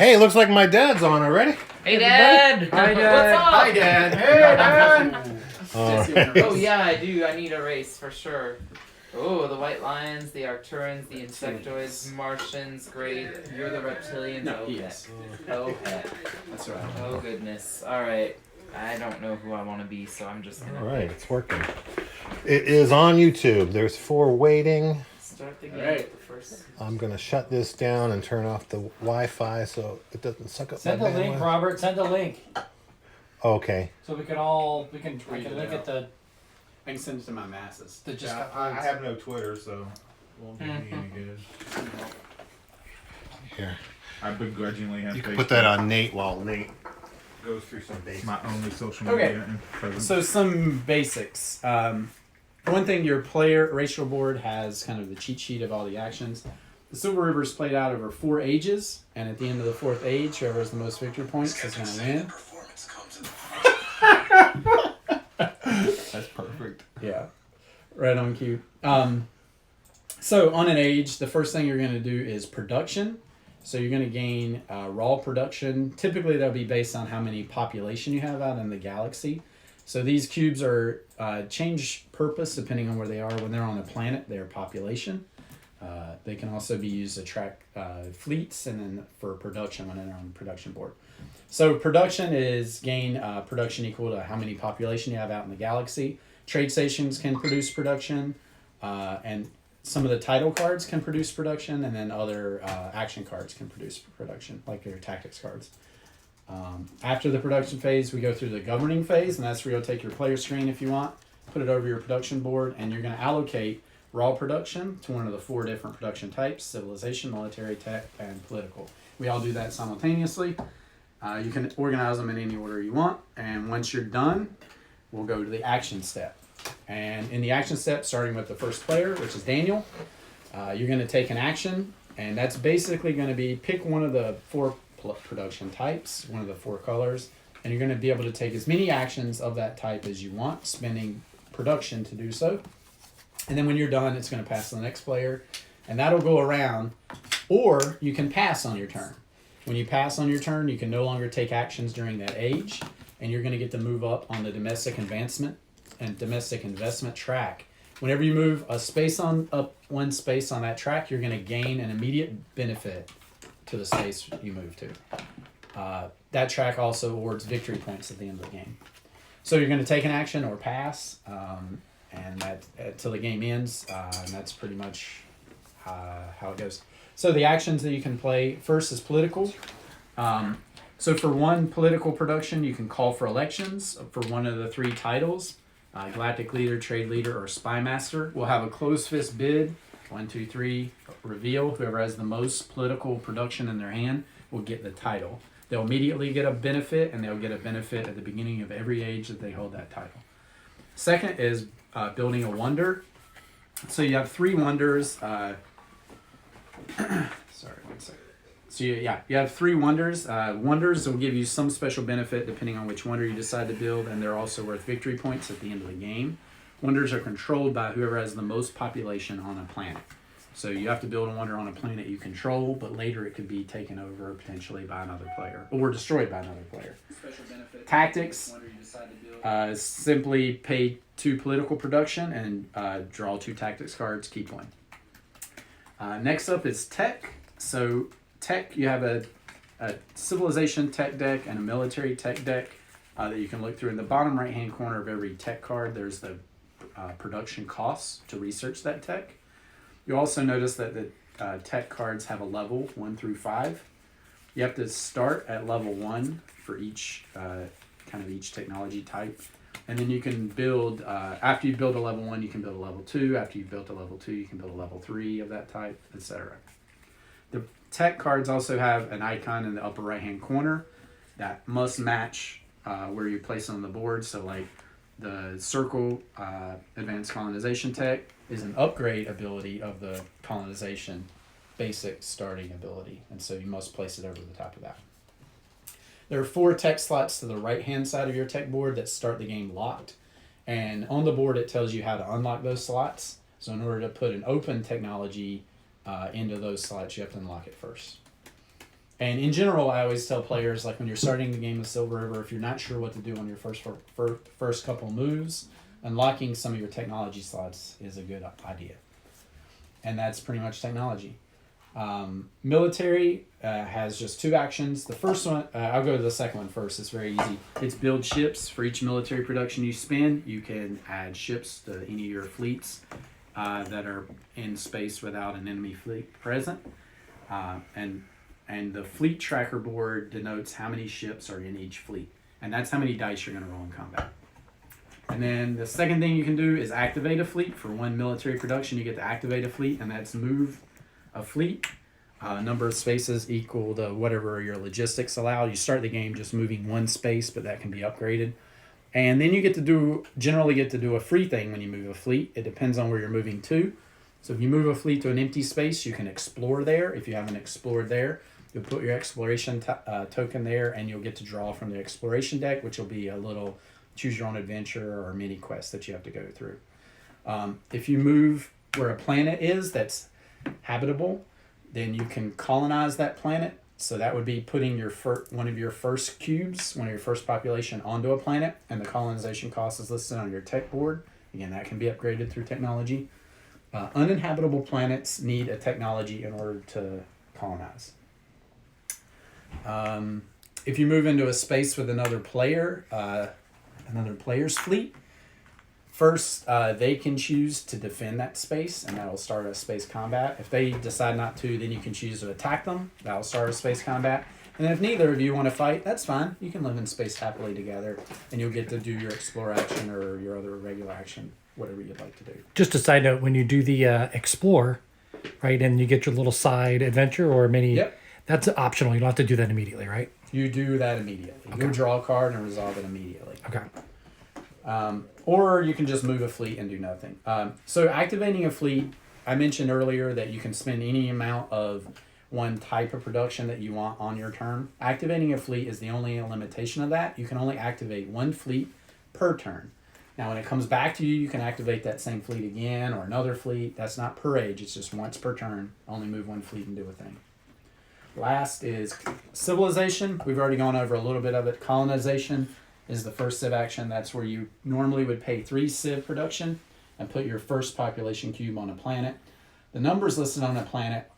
Hey, looks like my dad's on already. Hey, Dad. Hi, Dad. What's up? Hi, Dad. Hey, Dad. Oh, yeah, I do. I need a race for sure. Oh, the white lions, the Arcturians, the insectoids, Martians, great. You're the reptilians. No, oh, he heck. is. Oh, heck. That's right. Oh, goodness. All right. I don't know who I want to be, so I'm just going to All right, it's working. It is on YouTube. There's 4 waiting. start the game All right. with the first. I'm going to shut this down and turn off the Wi-Fi so it doesn't suck up Send my the link, bandwidth. Robert. Send the link. Okay. So we can Tweet it look out. at the I can send it to my masses. just Yeah, got I links. have no Twitter, so it won't do me any good. Here. I begrudgingly have You can Facebook. put that on Nate while Nate goes through some basics. My only social Okay. media presence. So some basics. For one thing, your racial board has kind of the cheat sheet of all the actions. The Silver River is played out over 4 ages, and at the end of the 4th age, whoever has the most victory points is going to win. That's perfect. Yeah, right on cue. So on an age, the first thing you're going to do is production. So you're going to gain raw production. Typically, that'll be based on how many population you have out in the galaxy. So these cubes are change purpose depending on where they are. When they're on a planet, their population. They can also be used to track fleets and then for production when they're on the production board. So production is gain production equal to how many population you have out in the galaxy. Trade stations can produce production, and some of the title cards can produce production, and then other action cards can produce production, like your tactics cards. After the production phase, we go through the governing phase, and that's where you'll take your player screen if you want, put it over your production board, and you're going to allocate raw production to one of the 4 different production types: civilization, military, tech, and political. We all do that simultaneously. You can organize them in any order you want, and once you're done, we'll go to the action step. And in the action step, starting with the first player, which is Daniel, you're going to take an action, and that's basically going to be pick one of the 4 production types, one of the 4 colors, and you're going to be able to take as many actions of that type as you want, spending production to do so. And then when you're done, it's going to pass to the next player, and that'll go around, or you can pass on your turn. When you pass on your turn, you can no longer take actions during that age, and you're going to get to move up on the domestic advancement and domestic investment track. Whenever you move up 1 space on that track, you're going to gain an immediate benefit to the space you move to. That track also awards victory points at the end of the game. So you're going to take an action or pass, and that until the game ends, and that's pretty much how it goes. So the actions that you can play first is political. So for 1 political production, you can call for elections for one of the 3 titles: Galactic Leader, Trade Leader, or Spy Master. We'll have a closed fist bid. 1, 2, 3, reveal. Whoever has the most political production in their hand will get the title. They'll immediately get a benefit, and they'll get a benefit at the beginning of every age that they hold that title. Second is building a wonder. So you have 3 wonders. Sorry, 1 second. So you have 3 wonders. Wonders will give you some special benefit depending on which wonder you decide to build, and they're also worth victory points at the end of the game. Wonders are controlled by whoever has the most population on a planet. So you have to build a wonder on a planet you control, but later it could be taken over potentially by another player or destroyed by another player. Special benefit. Tactics. Simply pay 2 political production and draw 2 tactics cards, keep 1. Next up is tech. So tech, you have a civilization tech deck and a military tech deck that you can look through. In the bottom right hand corner of every tech card, there's the production costs to research that tech. You also notice that the tech cards have a level 1 through 5. You have to start at level 1 for each each technology type, and then you can build. After you build a level 1, you can build a level 2. After you've built a level 2, you can build a level 3 of that type, etc. The tech cards also have an icon in the upper right hand corner that must match where you place it on the board. So like the circle advanced colonization tech is an upgrade ability of the colonization basic starting ability, and so you must place it over the top of that. There are 4 tech slots to the right hand side of your tech board that start the game locked, and on the board it tells you how to unlock those slots. So in order to put an open technology into those slots, you have to unlock it first. And in general, I always tell players, like when you're starting the game of Silver River, if you're not sure what to do on your first couple moves, unlocking some of your technology slots is a good idea. And that's pretty much technology. Military has just 2 actions. The first one, I'll go to the second one first. It's very easy. It's build ships. For each military production you spend, you can add ships to any of your fleets that are in space without an enemy fleet present. And the fleet tracker board denotes how many ships are in each fleet. And that's how many dice you're going to roll in combat. And then the second thing you can do is activate a fleet. For 1 military production, you get to activate a fleet, and that's move a fleet. Number of spaces equal to whatever your logistics allow. You start the game just moving 1 space, but that can be upgraded. And then you generally get to do a free thing when you move a fleet. It depends on where you're moving to. So if you move a fleet to an empty space, you can explore there. If you haven't explored there, you'll put your exploration token there, and you'll get to draw from the exploration deck, which will be a little choose your own adventure or mini quest that you have to go through. If you move where a planet is that's habitable, then you can colonize that planet. So that would be putting one of your first cubes, one of your first population onto a planet, and the colonization cost is listed on your tech board. Again, that can be upgraded through technology. Uninhabitable planets need a technology in order to colonize. If you move into a space with another player's fleet, first they can choose to defend that space, and that'll start a space combat. If they decide not to, then you can choose to attack them. That'll start a space combat. And if neither of you want to fight, that's fine. You can live in space happily together, and you'll get to do your explore action or your other regular action, whatever you'd like to do. Just a side note, when you do the explore, right, and you get your little side adventure or mini, Yep. That's optional. You don't have to do that immediately, right? You do that immediately. Okay. You'll draw a card and resolve it immediately. Okay. Or you can just move a fleet and do nothing. So activating a fleet, I mentioned earlier that you can spend any amount of one type of production that you want on your turn. Activating a fleet is the only limitation of that. You can only activate 1 fleet per turn. Now, when it comes back to you, you can activate that same fleet again or another fleet. That's not per age. It's just once per turn. Only move 1 fleet and do a thing. Last is civilization. We've already gone over a little bit of it. Colonization is the first civ action. That's where you normally would pay 3 civ production and put your first population cube on a planet. The numbers listed on a planet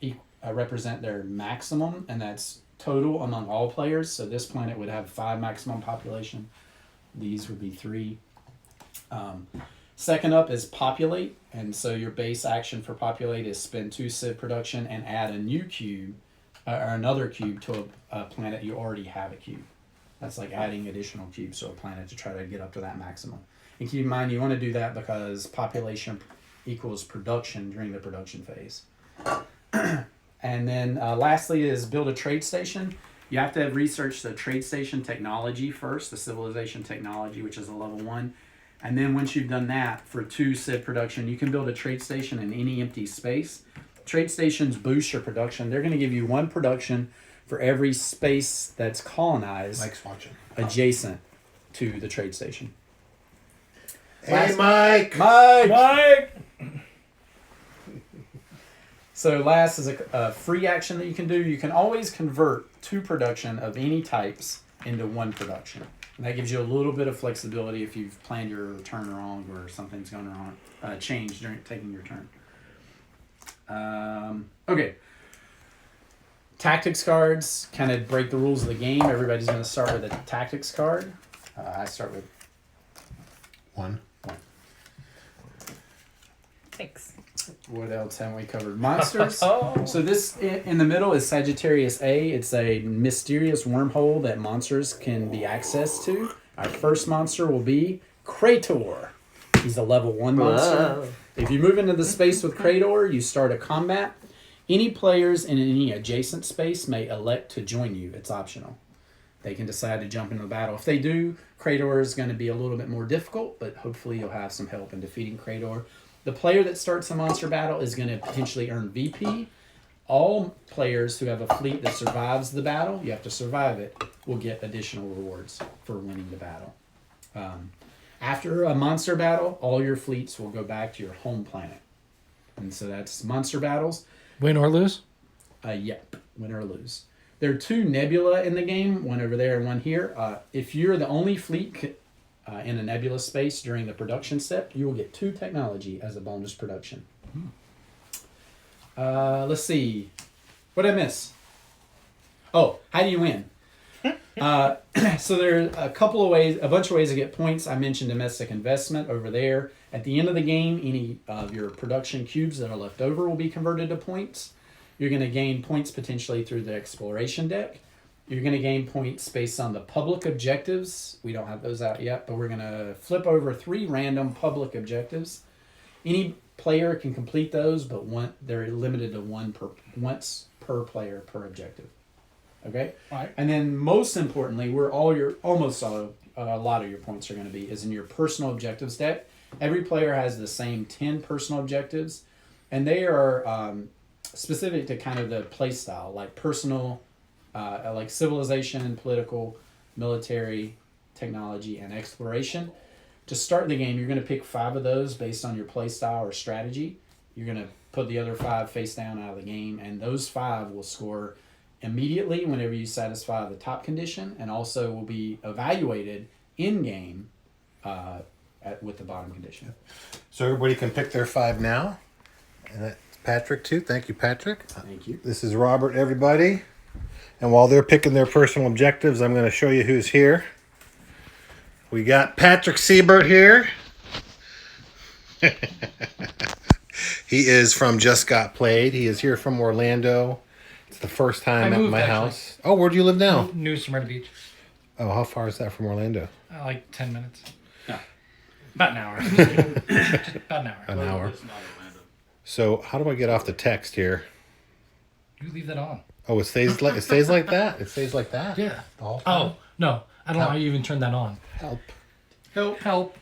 represent their maximum, and that's total among all players. So this planet would have 5 maximum population. These would be 3. Second up is populate, and so your base action for populate is spend 2 civ production and add a new cube or another cube to a planet you already have a cube. That's like adding additional cubes to a planet to try to get up to that maximum. And keep in mind, you want to do that because population equals production during the production phase. And then lastly is build a trade station. You have to have researched the trade station technology first, the civilization technology, which is a level 1. And then once you've done that, for 2 civ production, you can build a trade station in any empty space. Trade stations boost your production. They're going to give you 1 production for every space that's colonized Mike's watching. adjacent to the trade station. Hey, Mike! Mike! So last is a free action that you can do. You can always convert 2 production of any types into 1 production. And that gives you a little bit of flexibility if you've planned your turn wrong or something's going wrong, change during taking your turn. Okay. Tactics cards kind of break the rules of the game. Everybody's going to start with a tactics card. I start with 1. Thanks. What else haven't we covered? Monsters. So this in the middle is Sagittarius A. It's a mysterious wormhole that monsters can be accessed to. Our first monster will be Krator. He's a level 1 monster. Whoa. If you move into the space with Krator, you start a combat. Any players in any adjacent space may elect to join you. It's optional. They can decide to jump into the battle. If they do, Krator is going to be a little bit more difficult, but hopefully you'll have some help in defeating Krator. The player that starts a monster battle is going to potentially earn VP. All players who have a fleet that survives the battle, you have to survive it, will get additional rewards for winning the battle. After a monster battle, all your fleets will go back to your home planet. And so that's monster battles. Win or lose? Yep, win or lose. There are 2 nebula in the game, one over there and one here. If you're the only fleet in a nebula space during the production step, you will get 2 technology as a bonus production. Let's see. What did I miss? Oh, how do you win? So there are a bunch of ways to get points. I mentioned domestic investment over there. At the end of the game, any of your production cubes that are left over will be converted to points. You're going to gain points potentially through the exploration deck. You're going to gain points based on the public objectives. We don't have those out yet, but we're going to flip over 3 random public objectives. Any player can complete those, but they're limited to once per player per objective. Okay? Right. And then most importantly, where a lot of your points are going to be is in your personal objectives deck. Every player has the same 10 personal objectives, and they are specific to kind of the play style, like personal, like civilization, political, military, technology, and exploration. To start the game, you're going to pick 5 of those based on your play style or strategy. You're going to put the other 5 face down out of the game, and those 5 will score immediately whenever you satisfy the top condition, and also will be evaluated in game with the bottom condition. So everybody can pick their 5 now. And that's Patrick too. Thank you, Patrick. Thank you. This is Robert, everybody. And while they're picking their personal objectives, I'm going to show you who's here. We got Patrick Siebert here. He is from Just Got Played. He is here from Orlando. It's the first time I at moved, my actually. house. Oh, where do you live now? New Smyrna Beach. Oh, how far is that from Orlando? Like 10 minutes. No. About an hour. About an hour. An hour. So how do I get off the text here? You leave that on. Oh, it stays like that? It stays like that? Yeah. The whole time? Oh, no. I don't know how you even turned that on. Help. Help.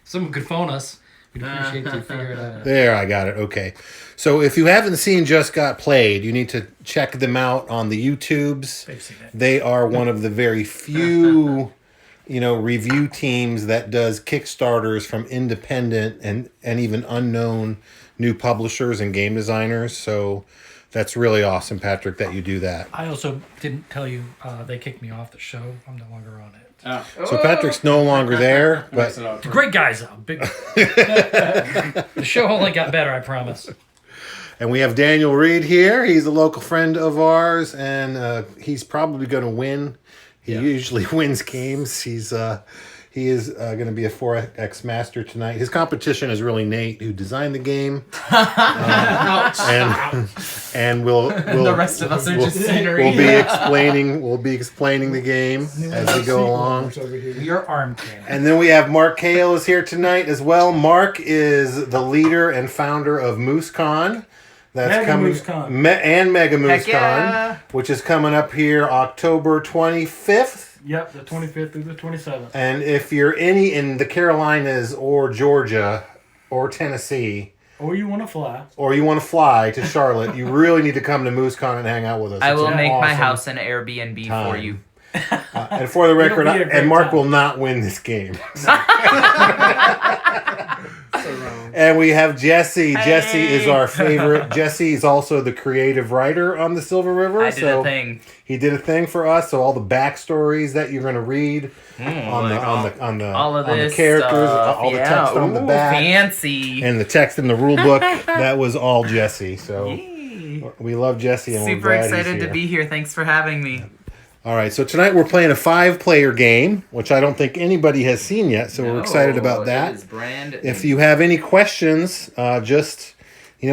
Someone could phone us. We'd appreciate to figure it out. There, I got it. Okay. So if you haven't seen Just Got Played, you need to check them out on the YouTubes. They've seen it. They are one of the very few, review teams that does Kickstarters from independent and even unknown new publishers and game designers. So that's really awesome, Patrick, that you do that. I also didn't tell you they kicked me off the show. I'm no longer on it. So Patrick's no longer there, but The great guys, though. The show only got better, I promise. and we have Daniel Reed here. He's a local friend of ours, and he's probably going to win. He usually wins games. He is going to be a 4X master tonight. His competition is really Nate, who designed the game, and we'll The rest of us are just scenery. We'll be explaining the game as we go along. Your arm cannon. And then we have Mark Kale is here tonight as well. Mark is the leader and founder of MooseCon. That's Mega coming MooseCon. And Mega Heck MooseCon, yeah. which is coming up here October 25th. Yep, the 25th through the 27th. And if you're in the Carolinas or Georgia or Tennessee, Or you want to fly. or you want to fly to Charlotte, you really need to come to MooseCon and hang out with us. I It's will an make my awesome house an Airbnb time. for you. And for the record, be a great Mark time. will not win this game. And we have Jesse. Jesse is our favorite. Jesse is also the creative writer on the Silver River. I did a thing. He did a thing for us. So all the backstories that you're going to read on All of the this characters, stuff, all the text on the Ooh, back, fancy. and the text in the rule book. That was all Jesse. So Yay. we love Jesse, and we're Super glad he's excited to here. be here. Thanks for having me. All right, so tonight we're playing a 5-player game, which I don't think anybody has seen yet, so we're excited about that. It is brand If you have any questions, just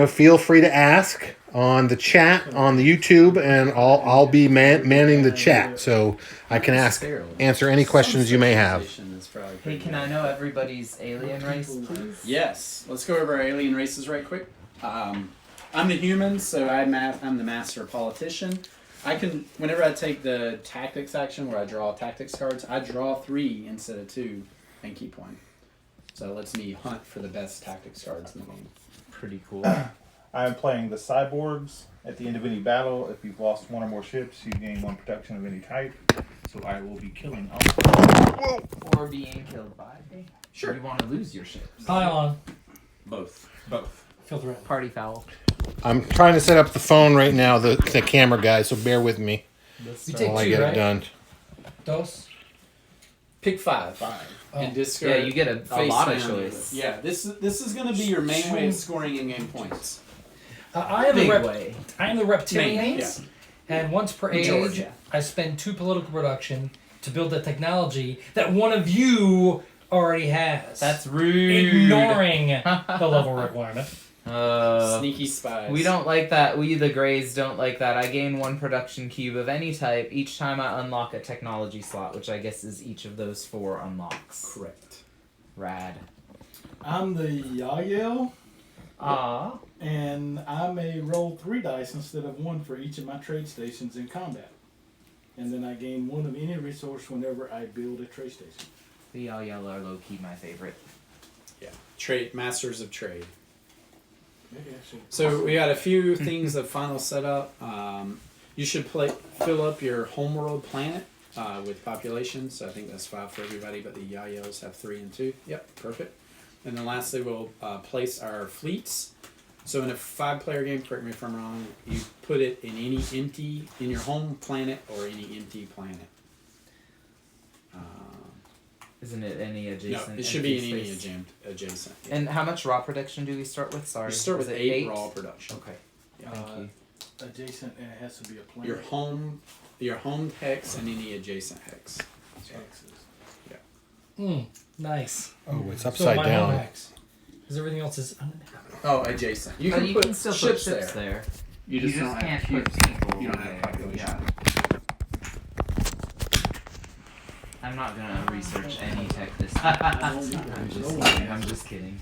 feel free to ask on the chat on the YouTube, and I'll be manning the chat, so I can answer any questions you may have. Hey, can I know everybody's alien race, please? Yes. Let's go over our alien races right quick. I'm the human, so I'm the master politician. Whenever I take the tactics action where I draw tactics cards, I draw 3 instead of 2 and keep 1. So it lets me hunt for the best tactics cards in the game. Pretty cool. I am playing the cyborgs. At the end of any battle, if you've lost 1 or more ships, you gain 1 protection of any type. So I will be killing all. Or being killed by. Sure. You want to lose your ships. Pile on. Both. Filter it. Party foul. I'm trying to set up the phone right now, the camera guy, so bear with me. This You turn. take Well, I two, get right? it done. Dos. Pick 5. And Oh. discard. Yeah, you get a face lot of down. choice. Yeah, this is going to be your main way of scoring in-game points. I am Big the way. I am the reptilians, Main, and once per Majority. age, I spend 2 political production to build the technology that one of you already has. That's rude. ignoring the level requirement. Sneaky spies. We don't like that. We, the Greys, don't like that. I gain 1 production cube of any type each time I unlock a technology slot, which I guess is each of those 4 unlocks. Correct. Rad. I'm the Yael, Ah. and I may roll 3 dice instead of 1 for each of my trade stations in combat. And then I gain 1 of any resource whenever I build a trade station. The Yael are low key my favorite. Yeah. Trade masters of trade. Maybe I should. So we got a few things of final setup. You should fill up your homeworld planet with population. So I think that's 5 for everybody, but the Yayos have 3 and 2. Yep, perfect. And then lastly, we'll place our fleets. So in a 5-player game, correct me if I'm wrong, you put it in any empty, in your home planet or any empty planet. Isn't it any adjacent? No, it should be in empty any space? adjacent. And how much raw production do we start with? Sorry. You start Was with it 8 raw production. Okay. Yeah. Thank you. Adjacent, and it has to be a planet. Your home hex and any adjacent hex. Texas. Nice. Oh, it's So upside my down. home X. Because everything else is uninhabited. Oh, adjacent. You You can, can, put still ships put ships there. You just, don't can't have put cubes. people You don't have there. population. Yeah. I'm not gonna research any tech this time. I'm just kidding. I'm just kidding.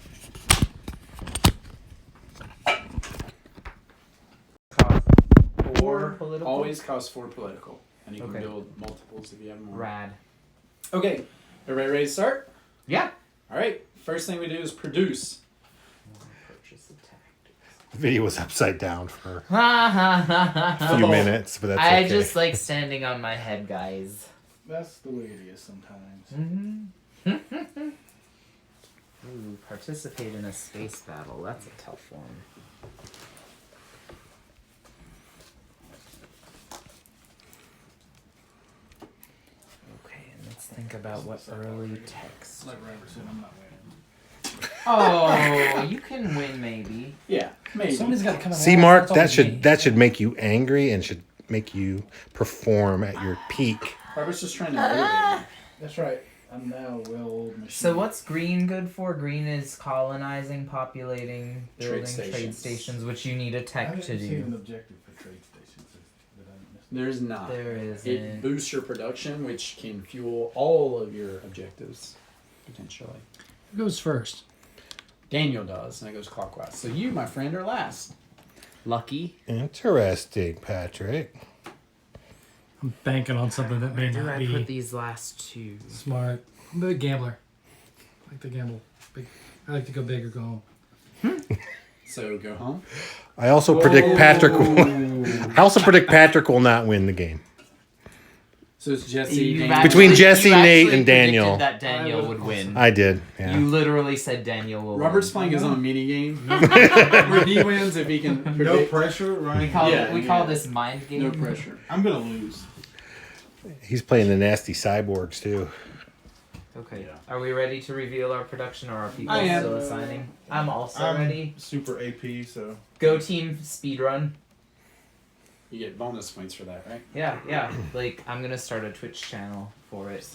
Cost 4 political. Always costs 4 political, and you Okay. can build multiples if you have more. Rad. Okay, everybody ready to start? Yeah. All right. First thing we do is produce. Purchase attack. The video was upside down for I a few minutes, but that's okay. just like standing on my head, guys. That's the way it is sometimes. Mm-hmm. Ooh, participate in a space battle. That's a tough one. Okay, and let's think about what early text. Like Robert said, I'm not winning. Oh, you can win maybe. Yeah, maybe. Somebody's got to come in. See, last, Mark, that's that always me. should make you angry and should make you perform at your peak. Robert's just trying to motivate That's right. I'm now a well-oiled machine. So what's green good for? Green is colonizing, populating, building Trade trade stations. stations, which you need a I tech didn't to see an do. objective for trade stations that I missed. you. There's not. There is. It boosts your production, which can fuel all of your objectives, potentially. Who goes first? Daniel does, and it goes clockwise. So you, my friend, are last. Lucky. Interesting, Patrick. I'm banking on something that may Do not I be put these last 2? smart. I'm a big gambler. I like to gamble. Big. I like to go big or go home. So go home. I also predict Patrick. I also predict Patrick will not win the game. So it's Jesse. You've Daniel. actually- Between Jesse, you Nate, actually and predicted Daniel. that Daniel would win. I did. Yeah. You literally said Daniel will Robert's win. playing his own mini game where he wins if he can No predict. pressure, We right? call Yeah, we call this mind game. No pressure. I'm gonna lose. He's playing the nasty cyborgs too. Okay. Yeah. Are we ready to reveal our production, or are people I am. still assigning? I'm also I'm ready. super AP, so Go team speedrun. You get bonus points for that, right? Yeah. Like I'm gonna start a Twitch channel for it.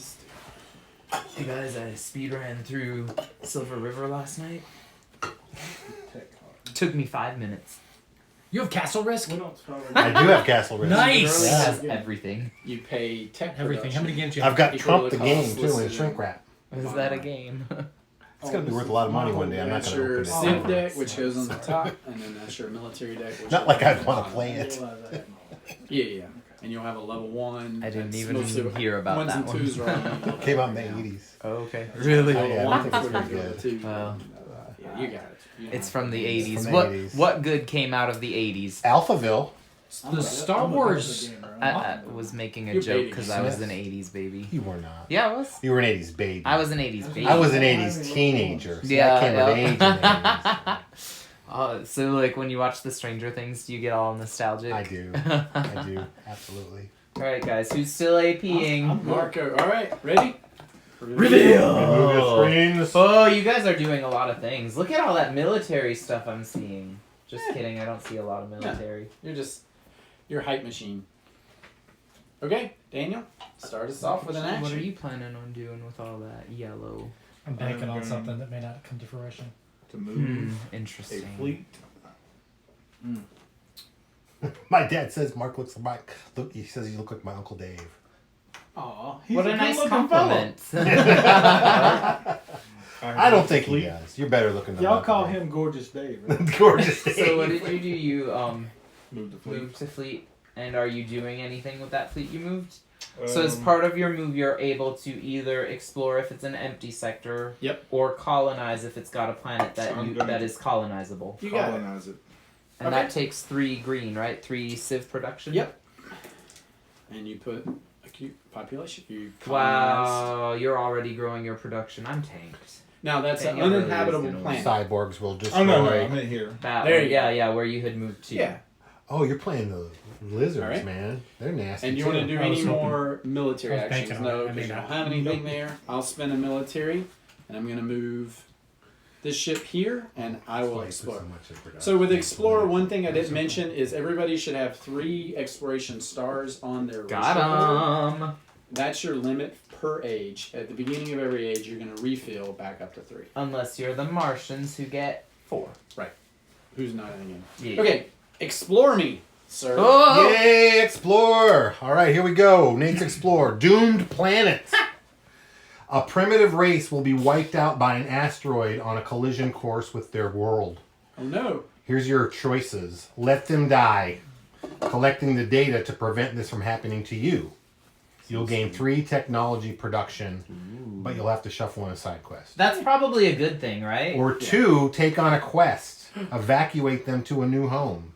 Hey guys, I speedran through Silver River last night. Took me 5 minutes. You have castle risk? We don't start with I do have Castle Risk. Nice! Literally Yeah. has everything. You pay tech Everything. How many games do you I've have? got Equal Trump to the game cost too in listed. shrink wrap. Is that a game? It's gonna be worth a lot of money one day. I'm not That's gonna your open civ it. deck, which goes on the top, and then that's your military deck. Which Not like goes on I'd the want to bottom. play it. Yeah. And you'll have a level 1. I didn't that's even mostly hear about ones that and one. 2s are on. Came out in the 80s. Oh, okay. Really? Level Yeah, I 1 think it's for pretty level good. 2. Well, Yeah, you got it. You don't it's have from to the do this. 80s. from the What 80s. what good came out of the 80s? Alphaville. The Star Wars. I was making a You're joke baiting because us. I was an 80s baby. You were not. Yeah, I was. You were an 80s baby. I was an 80s baby. I was an 80s teenager. See, Yeah, I came of age in the 80s. So like when you watch the Stranger Things, do you get all nostalgic? I do. I do. Absolutely. Alright, guys, who's still APing? I'm Marco, all right, ready? Reveal! Remove the screens. Oh, you guys are doing a lot of things. Look at all that military stuff I'm seeing. Just kidding, I don't see a lot of military. You're a hype machine. Okay, Daniel, start us off with an action. What are you planning on doing with all that yellow? I'm banking on Um, something that may not come to fruition. To move a Interesting. fleet. My dad says Mark looks like he says you look like my Uncle Dave. Aw, What a nice good-looking compliment. I don't think he does. You're better looking than Y'all Uncle call Dave. him Gorgeous Dave. Right? Gorgeous Dave. So what did you do? You Move the fleet. moved to fleet, and are you doing anything with that fleet you moved? So as part of your move, you're able to either explore if it's an empty sector, Yep. or colonize if it's got a planet that I'm gonna- that is colonizable. You got it. colonize it. And Okay. that takes 3 green, right? 3 civ production. Yep. And you put acute population. You colonize. Wow, you're already growing your production. I'm tanked. Now that's an Daniel really is uninhabitable gonna planet. Cyborgs will destroy. Oh no, I meant here. That There one, you yeah, where you had moved to. Yeah. Oh, you're playing the lizards, Alright. man. They're nasty. And you too. want to do I was any hoping- more military I was actions? banking on No, it. I because mean, you don't have anything there. I'll spend a military, and I'm going to move this ship here, and I will Like, explore. so much in production. So with Explorer, one thing I didn't mention is everybody should have 3 exploration stars on their Got racial board. 'em. That's your limit per age. At the beginning of every age, you're going to refill back up to 3. Unless you're the Martians who get 4. Who's not in the game? Yeah. Okay, explore me, sir. Oh! Yay, Explorer! All right, here we go. Nate's Explorer. Doomed planet. A primitive race will be wiped out by an asteroid on a collision course with their world. Oh no. Here's your choices. Let them die. Collecting the data to prevent this from happening to you. You'll gain 3 technology production, but you'll have to shuffle in a side quest. That's probably a good thing, right? Or 2, take on a quest. Evacuate them to a new home.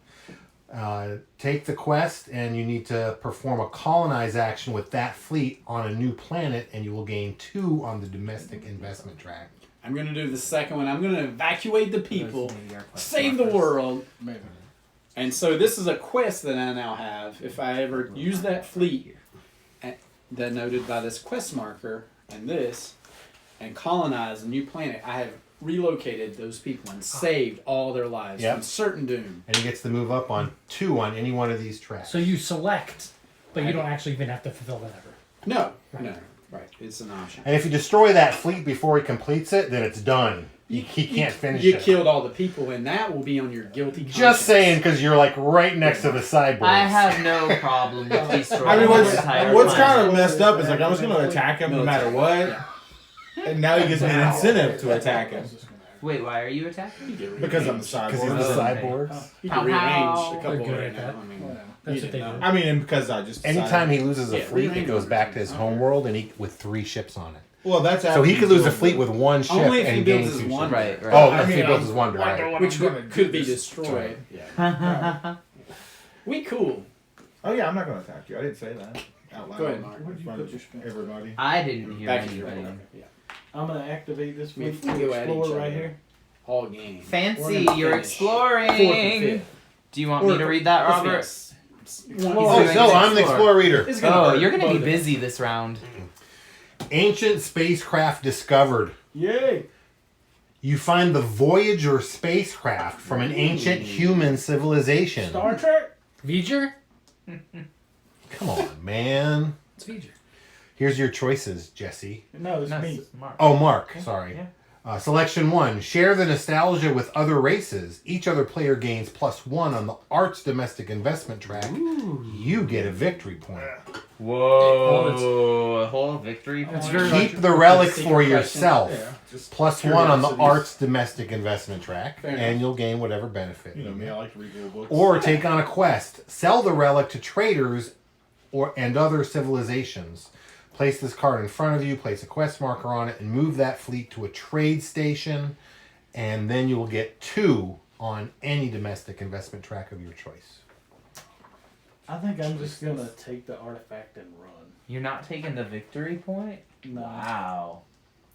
Take the quest, and you need to perform a colonize action with that fleet on a new planet, and you will gain 2 on the domestic investment track. I'm going to do the second one. I'm going to evacuate the people, Maybe our quest save the markers. world. Maybe. And so this is a quest that I now have. If I ever use that fleet, denoted by this quest marker and this, and colonize a new planet, I have relocated those people and saved all their lives Yep. from certain doom. And he gets to move up on 2 on any one of these tracks. So you select, but you don't actually even have to fulfill that ever. No, Right. no, right. It's an option. And if you destroy that fleet before he completes it, then it's done. He can't finish You it. killed all the people, and that will be on your guilty conscience. Just saying, because you're like right next to the cyborgs. I have no problem with destroying I mean, the entire what's planet. kind of messed up is like I was going to attack him no matter what, and now he gives me an incentive to attack him Wait, why are you attacking? because I'm the Because he's cyborg. the Oh, okay. cyborgs. You can rearrange a couple They're good right at now. that. I mean, Whatever. you That's what they didn't do. know. I mean, and because I just Anytime he loses a Yeah, fleet, it rearrange goes it. back to his homeworld, and he with 3 ships on it. well, that's So after he he's could lose a doing fleet the- with 1 ship Only if he and builds gain his 2 wonder. ships. Right, right. Oh, I if he mean, builds I his wonder, right? Which gonna do could be this. destroyed. Yeah. We cool. Oh yeah, I'm not going to attack you. I didn't say that out loud. Go ahead, Mark. In Where'd you front put of your spin? everybody. I didn't hear Back to your anybody. Yeah. I'm gonna activate this I mean, fleet we to go at each explore right other. here. All game. Fancy, We're gonna you're finish exploring. 4th and 5th. Do you want me to read that, Let's Robert? miss. Oh, doing so an I'm the Explorer reader. It's gonna Oh, hurt you're gonna both be of busy this round. Ancient spacecraft discovered. Yay! You find the Voyager spacecraft from an ancient human civilization. Star Trek. V'ger? Come on, man. It's V'ger. Here's your choices, Jesse. No, it's No, me. it's Mark. Oh, Mark. Sorry. Yeah. Selection 1. Share the nostalgia with other races. Each other player gains +1 on the arts domestic investment track. You get a victory point. Whoa! A whole victory point. That's very Keep much the relic secret for question. yourself. Yeah, just +1 on the curiosities. arts domestic investment track. Fair And enough. you'll gain whatever benefit. You know me, I like to read little books. Or take on a quest. Sell the relic to traders and other civilizations. Place this card in front of you, place a quest marker on it, and move that fleet to a trade station. And then you will get 2 on any domestic investment track of your choice. I think I'm just gonna take the artifact and run. You're not taking the victory point? No. Wow.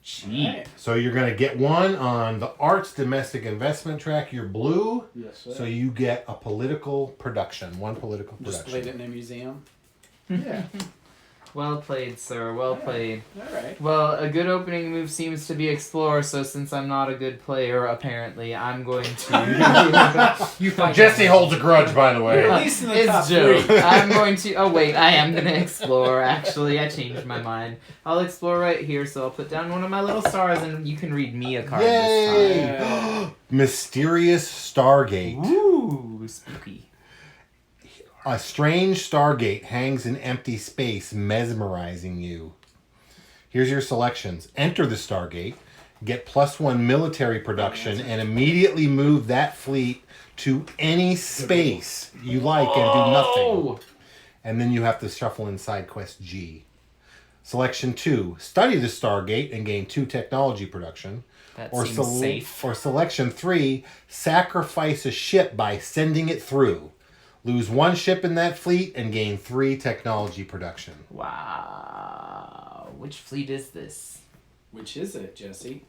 Cheap. So you're going to get 1 on the arts domestic investment track. You're blue. Yes, sir. So you get a political production. 1 political Displayed production. it in a museum. Yeah. Well played, sir. Well played. All right. Well, a good opening move seems to be explore. So since I'm not a good player, apparently, I'm going to. You fight. Jesse holds a grudge, by the way. You're at least in the top It's Joe. three. I'm going to. Oh wait, I am going to explore. Actually, I changed my mind. I'll explore right here. So I'll put down one of my little stars, and you can read me a card this time. Yay! Mysterious Stargate. Ooh, spooky. A strange stargate hangs in empty space, mesmerizing you. Here's your selections. Enter the stargate, get +1 military production, and immediately move that fleet to any space you like and do nothing. And then you have to shuffle in side quest G. Selection 2, study the stargate and gain 2 technology production. That Or, seems safe. or selection 3, sacrifice a ship by sending it through. Lose 1 ship in that fleet and gain 3 technology production. Wow. Which fleet is this? Which is it, Jesse?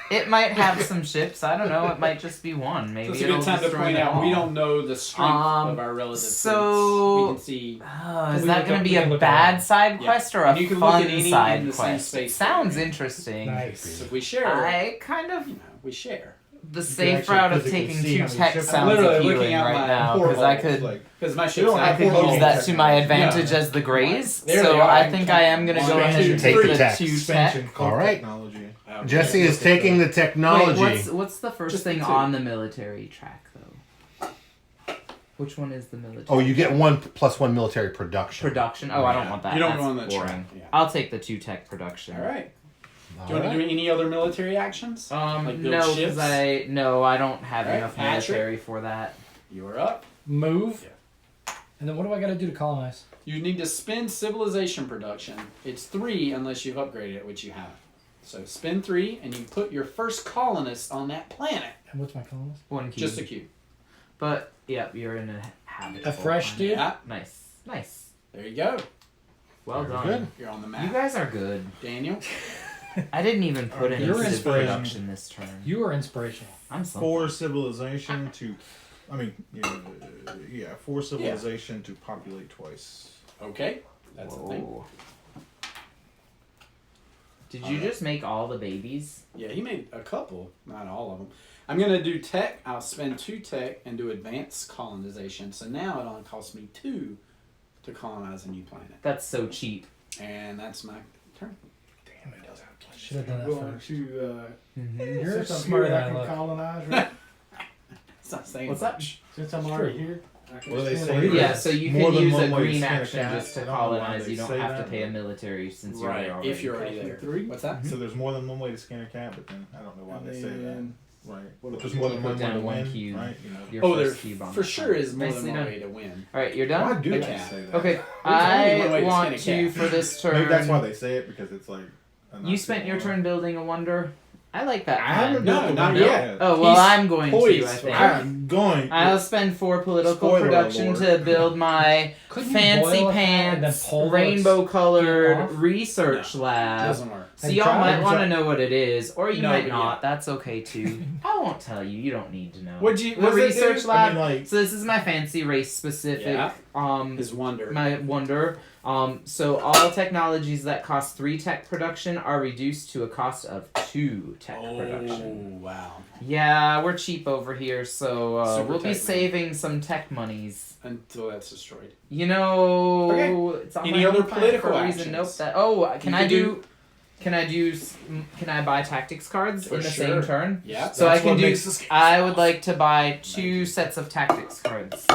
It might have some ships. I don't know. It might just be one. So Maybe it's a it'll good time to destroy point them out we all. don't know the strength of our relative so- fleets. We can see. Is We that look going up- to be we a can look bad around. side Yeah. quest or a And you can look fun at any side in the same quest? space Sounds area. interesting. Nice. So if we share, I kind of you know, we share. the can safe actually route of physically taking see 2 how many tech ships- sounds I'm literally looking appealing out right my now because I portholes, could. Like, Because my You ship's don't I have could portholes use that to my technology. advantage Yeah. as the Grays, There they so are. I think I am going to go Expansion. ahead and Take take the the tech. 2 tech. Expansion called All right. technology. Jesse is taking the Wait, technology. what's the first Just thing the 2. on the military track though? Which one is the military? Oh, you get 1 +1 military production. production. Oh, I don't want that. You don't That's go on that boring. track. Yeah. I'll take the 2 tech production. All right. All Do you want to right. do any other military actions? Like build no, ships? because I don't have Alright, enough Patrick. military for that. You're up. Move. And then what do I got to do to colonize? You need to spend civilization production. It's 3 unless you've upgraded it, which you have. So spend 3, and you put your first colonist on that planet. And what's my colonist? 1 cube. Just a cube. But yeah, you're in a habitable. A fresh planet. dude? Yeah. Nice. There you go. Well Very done. good. You're on the You map. guys are good. Daniel. I didn't even put any You're civ inspirational. production this turn. You are inspirational. I'm something. 4 civilization to, yeah, 4 civilization to populate twice. Okay. That's the thing. Whoa. Did you just make all the babies? Yeah, he made a couple, not all of them. I'm going to do tech. I'll spend 2 tech and do advanced colonization. So now it only costs me 2 to colonize a new planet. That's so cheap. And that's my turn. Damn, it doesn't have to. Should have done that Going first. to You're since I'm smarter here, I than I can look. colonize, right? It's not saying What's that? much. Since I'm already here, I can What do they spend say? three. Yeah, so you More can than use a one way to green skin a action cat. just to I don't know why colonize. they You don't say have to that, pay a but- military since you're Right, there already. if you're already Cost me there. 3. What's that? So there's more than one way to skin a cat, but then I don't know why And they say that. then Right. What But if there's you more than put one way down to 1 win, cube? right? You know. Your Oh, there first cube on for the sure front. is more Nicely than done. one way to win. All right, you're Why done. do A they cat. say that? Okay, only one way I to want skin a to cat. for this turn. Maybe that's why they say it, because it's like. You spent your turn building a wonder. I like that. I haven't plan. No, built the not window yet. Oh well, He's I'm going to. I poised think. for I'm going. I'll spend 4 political Spoiler production alert. to build my Couldn't you fancy boil a cat and then pants, pull the rainbow colored skin off? research lab. Doesn't work. So Have you y'all tried? might want to know what it is, or you No, might but not. yeah. That's okay too. I won't tell you. You don't need to know. What'd you- The what's it do? research I lab. mean, like. So this is my fancy race specific. Yeah. Um, His wonder. my wonder. So all technologies that cost 3 tech production are reduced to a cost of 2 tech production. Oh, wow. Yeah, we're cheap over here, so Super we'll be tech saving some tech monies. Until that's destroyed. You know, Okay. it's on Any my other own planet for political a reason. Nope. actions? That. Oh, can You I can do? Can I buy tactics cards For in the sure. same turn? Yeah. So That's I can what do. makes this game I so would like to buy 2 sets of tactics cards.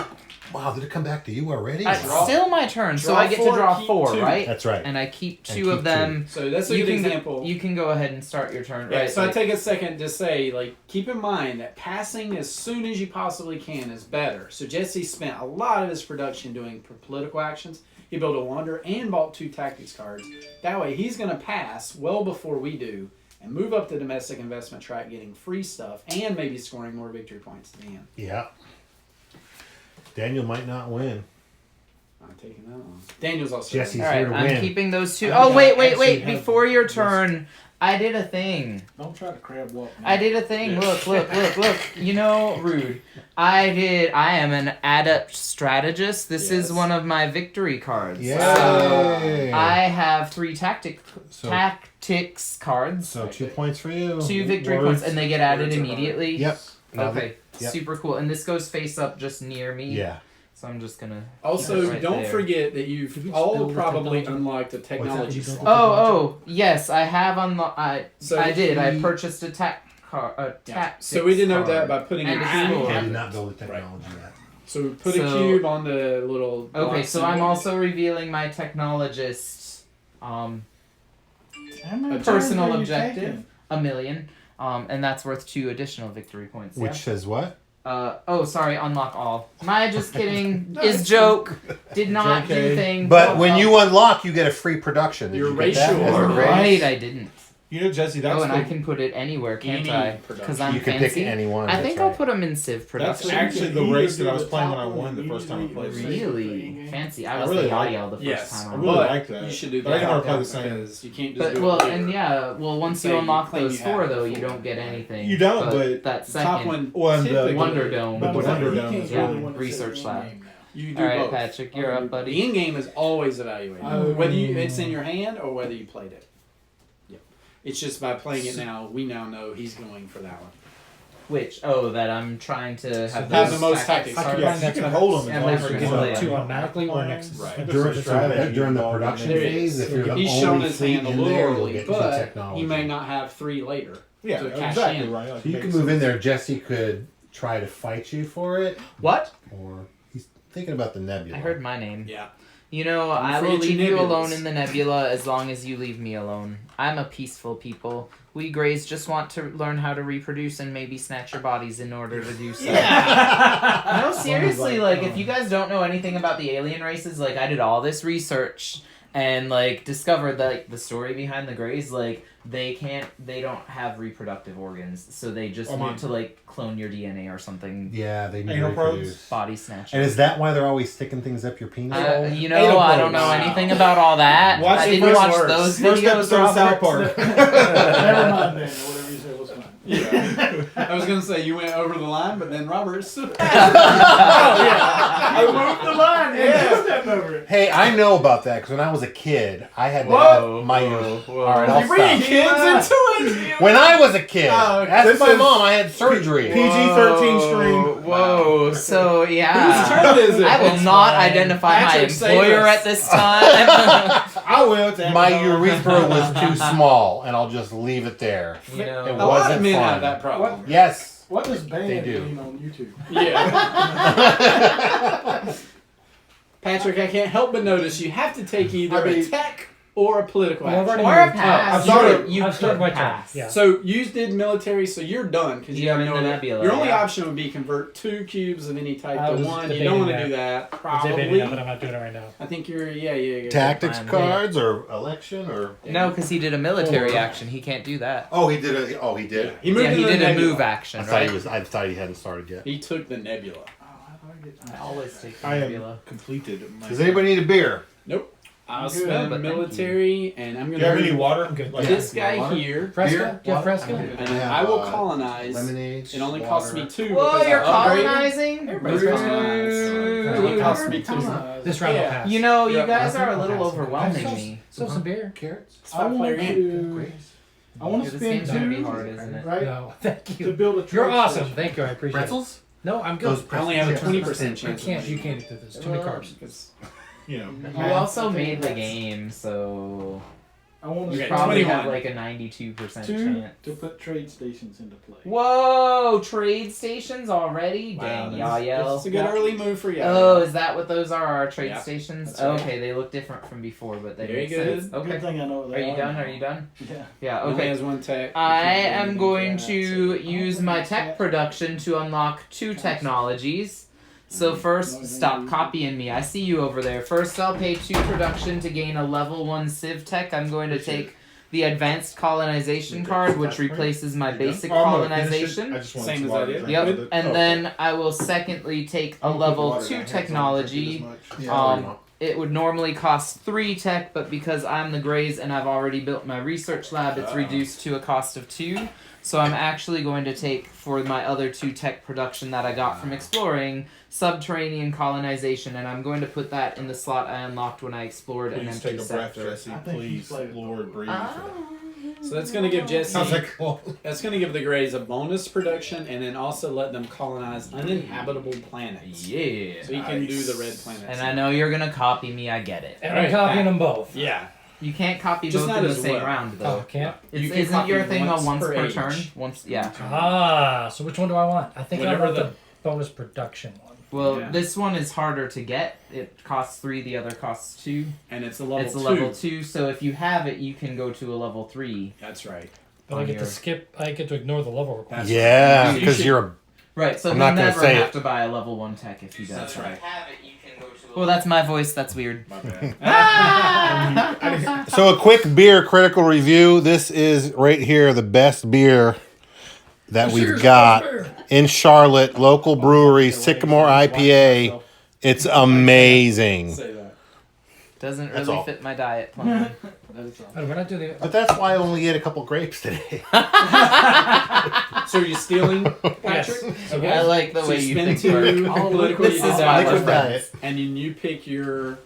Wow, did it come back to you already? It's Draw. still my turn, so Draw I get to 4, draw keep 4, 2. right? That's right. And I keep 2 keep of them. So that's a You good can example. you can go ahead and start your turn, Yeah, right? so I Like- take a second to say, like, keep in mind that passing as soon as you possibly can is better. So Jesse spent a lot of his production doing political actions. He built a wonder and bought 2 tactics cards. That way, he's going to pass well before we do and move up the domestic investment track, getting free stuff and maybe scoring more victory points at the end. Yeah. Daniel might not win. I'm taking that one. Daniel's also Jesse's All right, here to I'm win. keeping those 2. I Oh think wait, I wait, actually wait! have Before your this- turn, I did a thing. Don't try to crab walk. Man. I did a thing. Look. You know, rude. I am an adept strategist. This is one of my victory cards. Yay. So I have 3 tactics cards. So 2 points for you. 2 victory Words- points, and they get added words are immediately. Yep. Okay. Yep. Super cool. And this goes face up just near me. Yeah. So I'm just gonna. Also, Right don't there. forget that Did you've you all build the probably technology? unlocked the technology What's that? slot. Oh, yes, I have unlocked. I did. I we- purchased a tactics So we denote that card. by putting And an it's I. cool. I did not build the technology yet. So put a So- cube on the little. Okay, box so I'm symbol. also revealing my technologist How many turns personal are you objective, taking? 1,000,000, and that's worth 2 additional victory points. Which says what? Sorry, unlock all. My just kidding is joke. Did not do JK. thing. But when you unlock, you get a free production. Did Your you get that? racial As a or race? Right, I didn't. You know, Jesse, that's Oh, and the, I can put it anywhere, can't Any I? production. Because I'm You can fancy. pick any one. I that's think right. I'll put them in Civ that's production. actually the Either race that do I was the playing when top I one won the first time I immediately played. or Really fancy. I I was really the like Yael the first Yes, time I on. really but like that. you should do But that. I didn't want to play the same. because you can't just But do well, it. and yeah, well, once Say you you unlock claim those you have 4, it though, you before. don't get anything. You don't, but that the second top one. Well, the typically- Wonder Dome. But the But Wonder you Dome can't is yeah, really want to research say lab. in-game now. You do All right, both. Patrick, you're up, buddy. The in-game is always evaluated, whether it's in your hand or whether you played it. Yep. It's just by playing it now, we now know he's going for that one. Which? Oh, that I'm trying to have Have the most tactics. I can Yeah, run you that can to hold them Yeah, as I'm long never as you gonna want. play two them. automatically or next. Right. During the production There phase, is. if you're the He's only shown his fleet hand a in little there, you'll early, get 2 but technology. he may not have 3 later. Yeah, to cash exactly in. right. Like, So you makes can move in sense. there. Jesse could try to fight you for it, What? or he's thinking about the nebula. I heard my name. Yeah. You know, Don't I will forget your leave you nebulas. alone in the nebula as long as you leave me alone. I'm a peaceful people. We Greys just want to learn how to reproduce and maybe snatch your bodies in order to do so. No, seriously, like, if you guys don't know anything about the alien races, like, I did all this research and, like, discovered that, like, the story behind the Greys, like, they don't have reproductive organs, so they just want to, like, clone your DNA or something. Yeah, they need to Anal probes? reproduce. Body snatching. And is that why they're always sticking things up your penis? You know, I don't know anything about all that. Watch I the didn't first watch words. those First videos, episode of South Robert. Park. Never mind, Daniel. Whatever you said was fine. Yeah. I was gonna say you went over the line, but then Robert surpassed. I moved the line. Yeah, stepped over it. Hey, I know about that because when I was a kid, I had to Whoa, have my. whoa, whoa. All right, I'll You're bringing stop. kids into it. When I was a kid, Oh, okay. that's This my is mom. I had surgery. PG-13 stream. Whoa, so Whose yeah. turn is it? I will not identify Patrick, my save employer us. at this time. I will. It's My Amazon. urethra was too small, and I'll just leave it there. You know. It A lot of wasn't men fun. have that problem. Yes. What does band They do. mean on YouTube? Yeah. Patrick, I can't help but notice you have to take either a tech or a political Well, I've action. already Or a moved. pass. I'm sorry. You I've started could my turn. pass. Yeah. So you did military, so you're done because you Yeah, have I'm no in the other. nebula, Your only yeah. option would be convert 2 cubes of any type I to was 1. You debating don't want to that. do that. It's Probably. debating that, but I'm not doing it right now. I think you're yeah. Tactics Fine. cards or election or. No, because he did a military action. He can't do that. Oh, he did a. Oh, he did. He moved Yeah, he into the did a nebula. move action, I thought right? he was. I thought he hadn't started yet. He took the nebula. Oh, how do I get I always take the I nebula. am completed. My Does anybody need a beer? Nope. I'll Good, spend but thank military, and I'm Do gonna you have any move water? I'm good. Like- this guy Water? here, Fresca? Beer? Yeah, Water? Fresca. and I have, I will colonize. Lemonade. It only costs me 2. Whoa, because you're I upgraded. colonizing? Everybody's colonized. It only costs me 2. This round will Yeah. pass. You know, you Yeah, guys are a little Pass. overwhelming Pass. me. So some beer. Carrots. It's I 5-player want game. to. I want Yeah, to this spend game's gonna be 2, hard, isn't it? right? No, thank To you. build a trade You're awesome. station. Thank you. I appreciate Pretzels? it. No, I'm good. I only have a Yeah. 20% I chance. can't. You can't do this. Too many carbs. You know. You also made the game, so I want you Okay, to probably 21. have like a 92% 2 chance. to put trade stations into play. Whoa, trade stations already? Wow, Dang, that's Yael. a good early move for you. Oh, is that what those are? Our trade Yeah, stations? that's right. Okay, they look different from before, but they Very make good. sense. Good Okay. thing I know what Are they you are. done? now. Are you done? Yeah. Yeah, He only okay. has 1 tech. I You can't do am anything going for that, to so- use my tech production to unlock 2 technologies. So first, stop copying me. I see you over there. First, I'll pay 2 production to gain a level 1 Civ Tech. I'm going to take the Advanced Colonization card, which replaces my basic Oh, I'm gonna finish it. colonization. I just want Same some as water I to did. drink Yep, with it. and Oh, then I will secondly take a I'm gonna put the level water 2 down here so I don't drink it technology. as much. Yeah, it would normally cost 3 tech, but because I'm the Grays and I've already built my research lab, it's reduced to a cost of 2. So I'm actually going to take, for my other 2 tech production that I got from exploring, subterranean colonization, and I'm going to put that in the slot I unlocked when I explored an Please empty take a breath, sector. Jesse. I think Please, he's like- Lord, breathe. So that's going to give Jesse. Sounds like cool. That's going to give the Greys a bonus production, and then also let them colonize uninhabitable planets. Yeah. So you can do the red planets. And I know you're going to copy me, I get it. And I'm copying them both. Yeah. You can't copy Just both not in the as same well. round, though. Oh, can't. You can Isn't copy your thing a once per age. turn? Once, yeah. Ah, so which one do I want? I think Whatever I want the- the bonus production one. Well, Yeah. this one is harder to get. It costs 3, the other costs 2. And it's a level It's a 2. level 2, so if you have it, you can go to a level 3. That's right. But I get to skip. I get to ignore the level requirement. That's Yeah, right. You because should- you're a. Right, so I'm he'll not gonna never say have it. to buy a level 1 tech if he does. That's right. Well, that's my voice. That's weird. My bad. So a quick beer critical review. This is right here the best beer that we've got in Charlotte, local brewery, Sycamore IPA. It's amazing. Say that. Doesn't That's really all. fit my diet plan. Oh, we're not doing the. But that's why I only ate a couple grapes today. So are you stealing, Patrick? Yes. Okay. I like the So way you you spend think. Mark. 2 politically This is decided my Liquid friend. diet. and then you pick your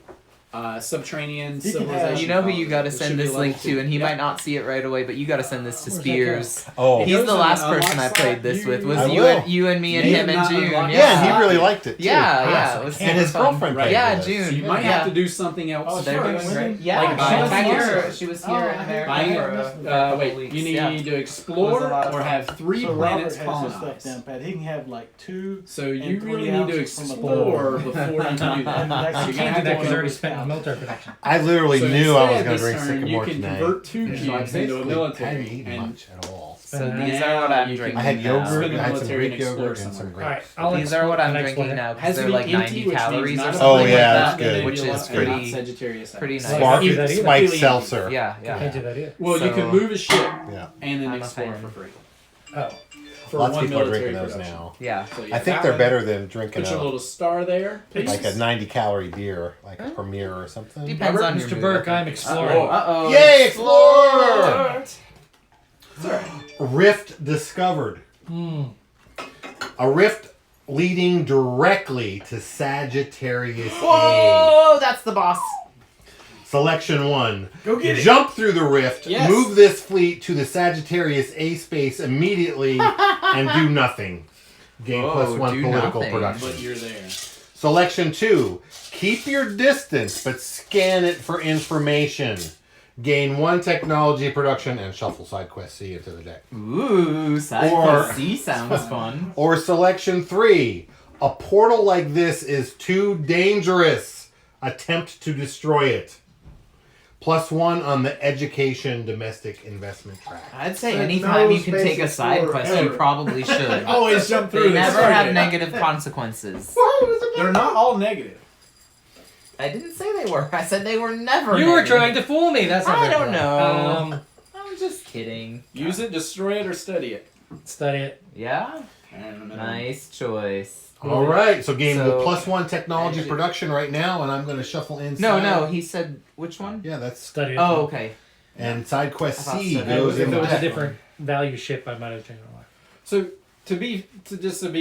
subterranean He can have- civilization. You know who you colony. got to It should send be this level link 2. to, and he Yeah. might not see it right away, but you got to send this to Where's that Spears. Oh, He He's goes the in last the person I unlock played slot. this with. Was I you will. and me and May him have and not June? unlocked Yeah, yeah, he really liked it too. Yeah, it was And his fun. girlfriend Right. played Yeah, with us. June. So you might yeah. have to do something else. Oh, They're sure. doing Women? great. Yeah, Like she buying was here. tickets? She was Oh, here in I America Buying for it. a couple wait, weeks. you need yeah. to It was explore a lot of or fun. have 3 So planets Robert has his stuff colonized. down pat. He can have like 2. So you and 3 really need to ounces from a explore bowl. before you can do And that. like, So you you're can't gonna do have that to because go already to spent in spout. military production. I literally So knew I was instead going to this drink turn, Sycamore you can tonight. convert 2 So I cubes into a basically military. hadn't eaten And much at all. So Uh, these are what I'm you drinking I had now. yogurt, Spend I had some military Greek and explore yogurt and some somewhere. All right, grapes. I'll These are what I'm explore drinking next now Has because to they're be like empty, 90 which means calories or not something Oh, like yeah, that, that's good. which is pretty Sagittarius. pretty Well, nice. Mark- Spark, do that either. spiked Completely seltzer. Yeah, Can't yeah. do that either. Well, you So- can move a ship Yeah. and then I'm a explore fan. for free. Oh, For Lots of one people are military drinking those production. now. Yeah. So you I have think that they're one. better than drinking Put your a, little star there, please. like a 90 calorie beer, like a Premier or something. Depends on your Mr. mood, Burke, I I'm think. exploring. Uh-oh. Yay, explore! Sorry. Rift discovered. A rift leading directly to Sagittarius A. Whoa, that's the boss. Selection 1. Go get it. Jump through the rift, Yes. move this fleet to the Sagittarius A space immediately, and do nothing. Gain Whoa, +1 do political nothing. production. But you're there. Selection 2. Keep your distance, but scan it for information. Gain 1 technology production and shuffle side quest C into the deck. Ooh, side Or- quest C sounds fun. Or selection 3. A portal like this is too dangerous. Attempt to destroy it. +1 on the education domestic investment track. I'd say There's anytime no you can take a spaces side for quest, you error. probably should. Always jump through They this. never Sorry. have negative consequences. They're not all negative. I didn't say they were. I said they were never. You were negative. trying to fool me. That's not I very don't polite. know. I'm just kidding. Use it, destroy it, or study it. Study it. Yeah. And Nice choice. All right, so gain So- +1 technology Actually- production right now, and I'm going to shuffle inside. No. He said which one? Yeah, that's... Study it. Oh, okay. And side quest I thought C so. goes if in it the was a deck. different value ship, I might have changed my mind. So to be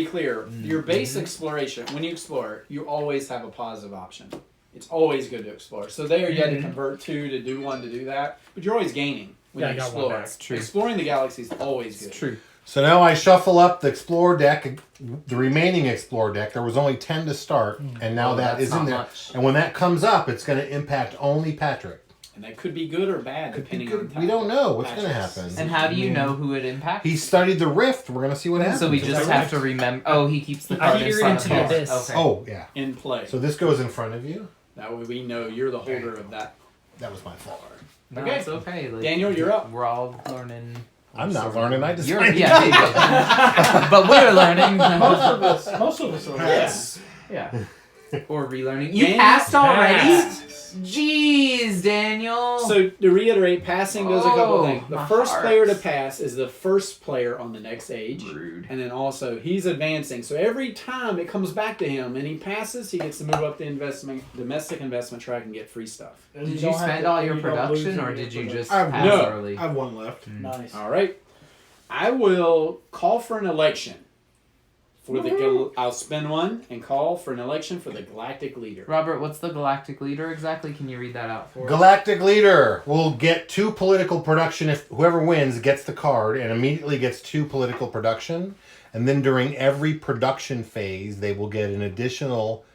clear, your base exploration, when you explore, you always have a positive option. It's always good to explore. So there you had to convert 2 to do 1 to do that, but you're always gaining when Yeah, you I got one explore. back. That's true. Exploring the galaxy is always good. It's true. So now I shuffle up the Explore deck, the remaining Explore deck. There was only 10 to start, and now Oh, that that's is in not there. much. And when that comes up, it's going to impact only Patrick. And that could be good or bad depending on We don't know what's going to Patrick's- happen. And how do you know who it impacts? He studied the Rift. We're going to see what happens. So we Is just that have to remember. Oh, he keeps the I card peered inside into the the box. abyss. Okay. Oh, yeah. in play. So this goes in front of you. That way we know you're the holder of that. That was my fault. No, Okay. it's okay. Like, Daniel, you're up. We're all learning. I'm not learning. I just You're, yeah, there you go. But we're learning. Most of us are. Yes. Yeah. Or relearning. You Games passed already? Pass. Jeez, Daniel. So to reiterate, passing does a couple Oh, things. The my first heart. player to pass is the first player on the next age. Rude. And then also he's advancing. So every time it comes back to him and he passes, he gets to move up the domestic investment track and get free stuff. And Did don't you have spend to- all your you don't lose production, any or of did your you just production. pass No. early? I have one left. Nice. All right. I will call for an election. I'll spend one and call for an election for the galactic leader. Robert, what's the galactic leader exactly? Can you read that out for us? Galactic leader will get 2 political production if whoever wins gets the card and immediately gets 2 political production. And then during every production phase, they will get an additional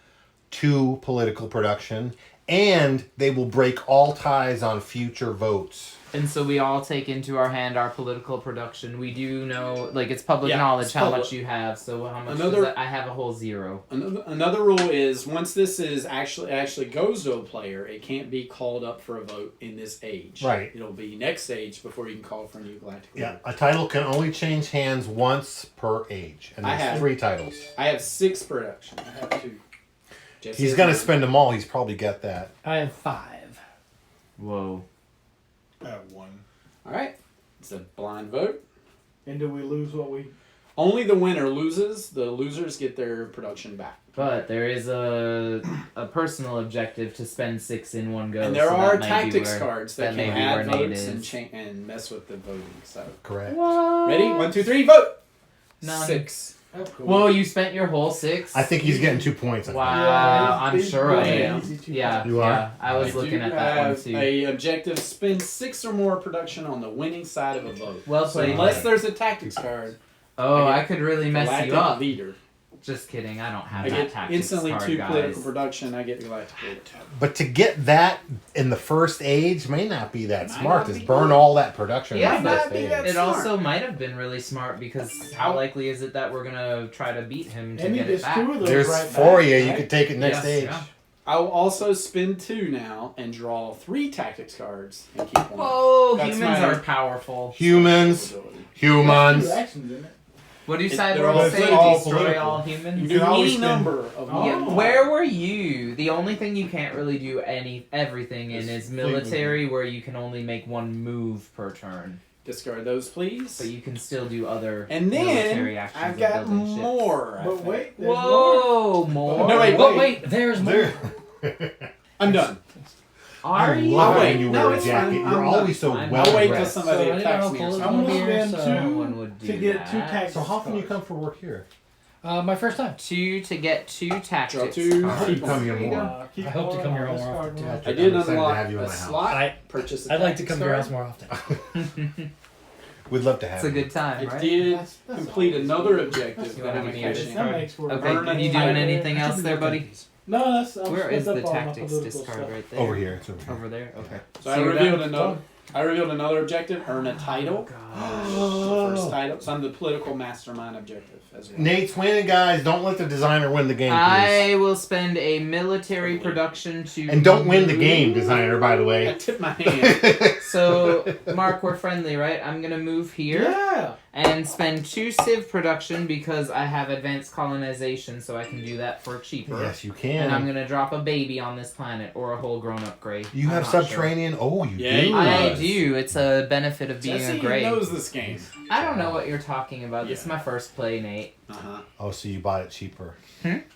2 political production. And they will break all ties on future votes. And so we all take into our hand our political production. We do know, like, it's public Yeah, knowledge it's how public. much you have. So how much Another- does that? I have a whole 0. Another rule is once this is actually goes to a player, it can't be called up for a vote in this age. Right. It'll be next age before you can call for a new galactic Yeah, leader. a title can only change hands once per age. And I there's have- 3 titles. I have 6 production. I have 2. Jesse He's has going to 9. spend them all. He's probably got that. I have 5. Whoa. I have one. All right. It's a blind vote. And do we lose what we... Only the winner loses. The losers get their production back. But there is a personal objective to spend 6 in one go. And there so are that may be tactics where- cards that may can be where add Nate votes is. and mess with the voting. So Correct. ready? 1, 2, 3, vote. None. 6. Oh, cool. Whoa, you spent your whole 6? I think he's getting 2 points. I think. Wow, Yeah, I'm he's sure I really am. easy to Yeah, You are? yeah. I was looking at that one have too. a objective: spend 6 or more production on the winning side of a vote. Well So played. unless there's a tactics card, Oh, I I get could really mess galactic you up. leader. Just kidding. I don't have I that get tactics instantly card, 2 guys. political production. I get galactic leader. But to get that in the first age may not be that Might smart. not Just be burn good. all that production Yeah, in the might first not be age. that It smart. also might have been really smart because how likely is it that we're gonna try to beat him to And he get it gets back? 2 of those There's right 4 back, of you. You right? could take it next Yes, age. yeah. I'll also spend 2 now and draw 3 tactics cards and keep 1. Whoa, That's humans my- are powerful. Humans. That's Humans. 2 actions, isn't it? What do you They're all cyborgs say? all Destroy political. all You humans? can can do always any spend- number of Oh. Yeah, them. where were you? The only thing you can't really do everything in It's is military, where you can only make 1 move per turn, Discard those, please. but you can still do other And military then actions. I've of got building ships. more. I But think. wait, there's more. Whoa, more. No, wait, But wait, there's more. There. I'm done. Are I you? love I'll it wait. when you No, wear a it's jacket. fine. You're I'm always so I'll well I'll wait till dressed. somebody So I attacks didn't me. know or clothes something. I'm gonna Here, spend so- 2 Someone would do to get 2 that. tactics So how often you cards. come for work here? My first time. 2 to get 2 tactics. Draw 2. cards. Keep Come here one. more. Keep I hope to going come here on more this often, card. too. I did I'm excited to unlock have you in a my house. slot. Purchase a I'd like to come to your tactics house card. more often. We'd love to have It's a you. good time, I right? did That's complete always another good. objective. You wanna that give me I'm a finishing. discard? That makes for a Okay, Earn a you doing title. anything I should else be there, looking at buddy? these. No, that's... I'm Where split is the up all my tactics political discard stuff. right there? Over here. It's over here. Over there? Okay. So I you're revealed done? another. I revealed another objective. Earn a title. Gosh. The first title. So I'm the political mastermind objective as well. Nate's winning, guys. Don't let the designer win the game, please. I will spend a military production to. And don't win the game, designer, by the I way. tipped my hand. So, Mark, we're friendly, right? I'm gonna move here Yeah. and spend 2 civ production because I have advanced colonization, so I can do that for cheaper. Yes, you And I'm can. gonna drop a baby on this planet or a whole grown-up gray. You I'm have not sure. subterranean. Oh, you Yeah, do. he I does. do. It's a benefit of being Jesse a gray. knows this game. I don't know what you're talking about. This is Yeah. my first play, Nate. Uh-huh. Oh, so you bought it cheaper.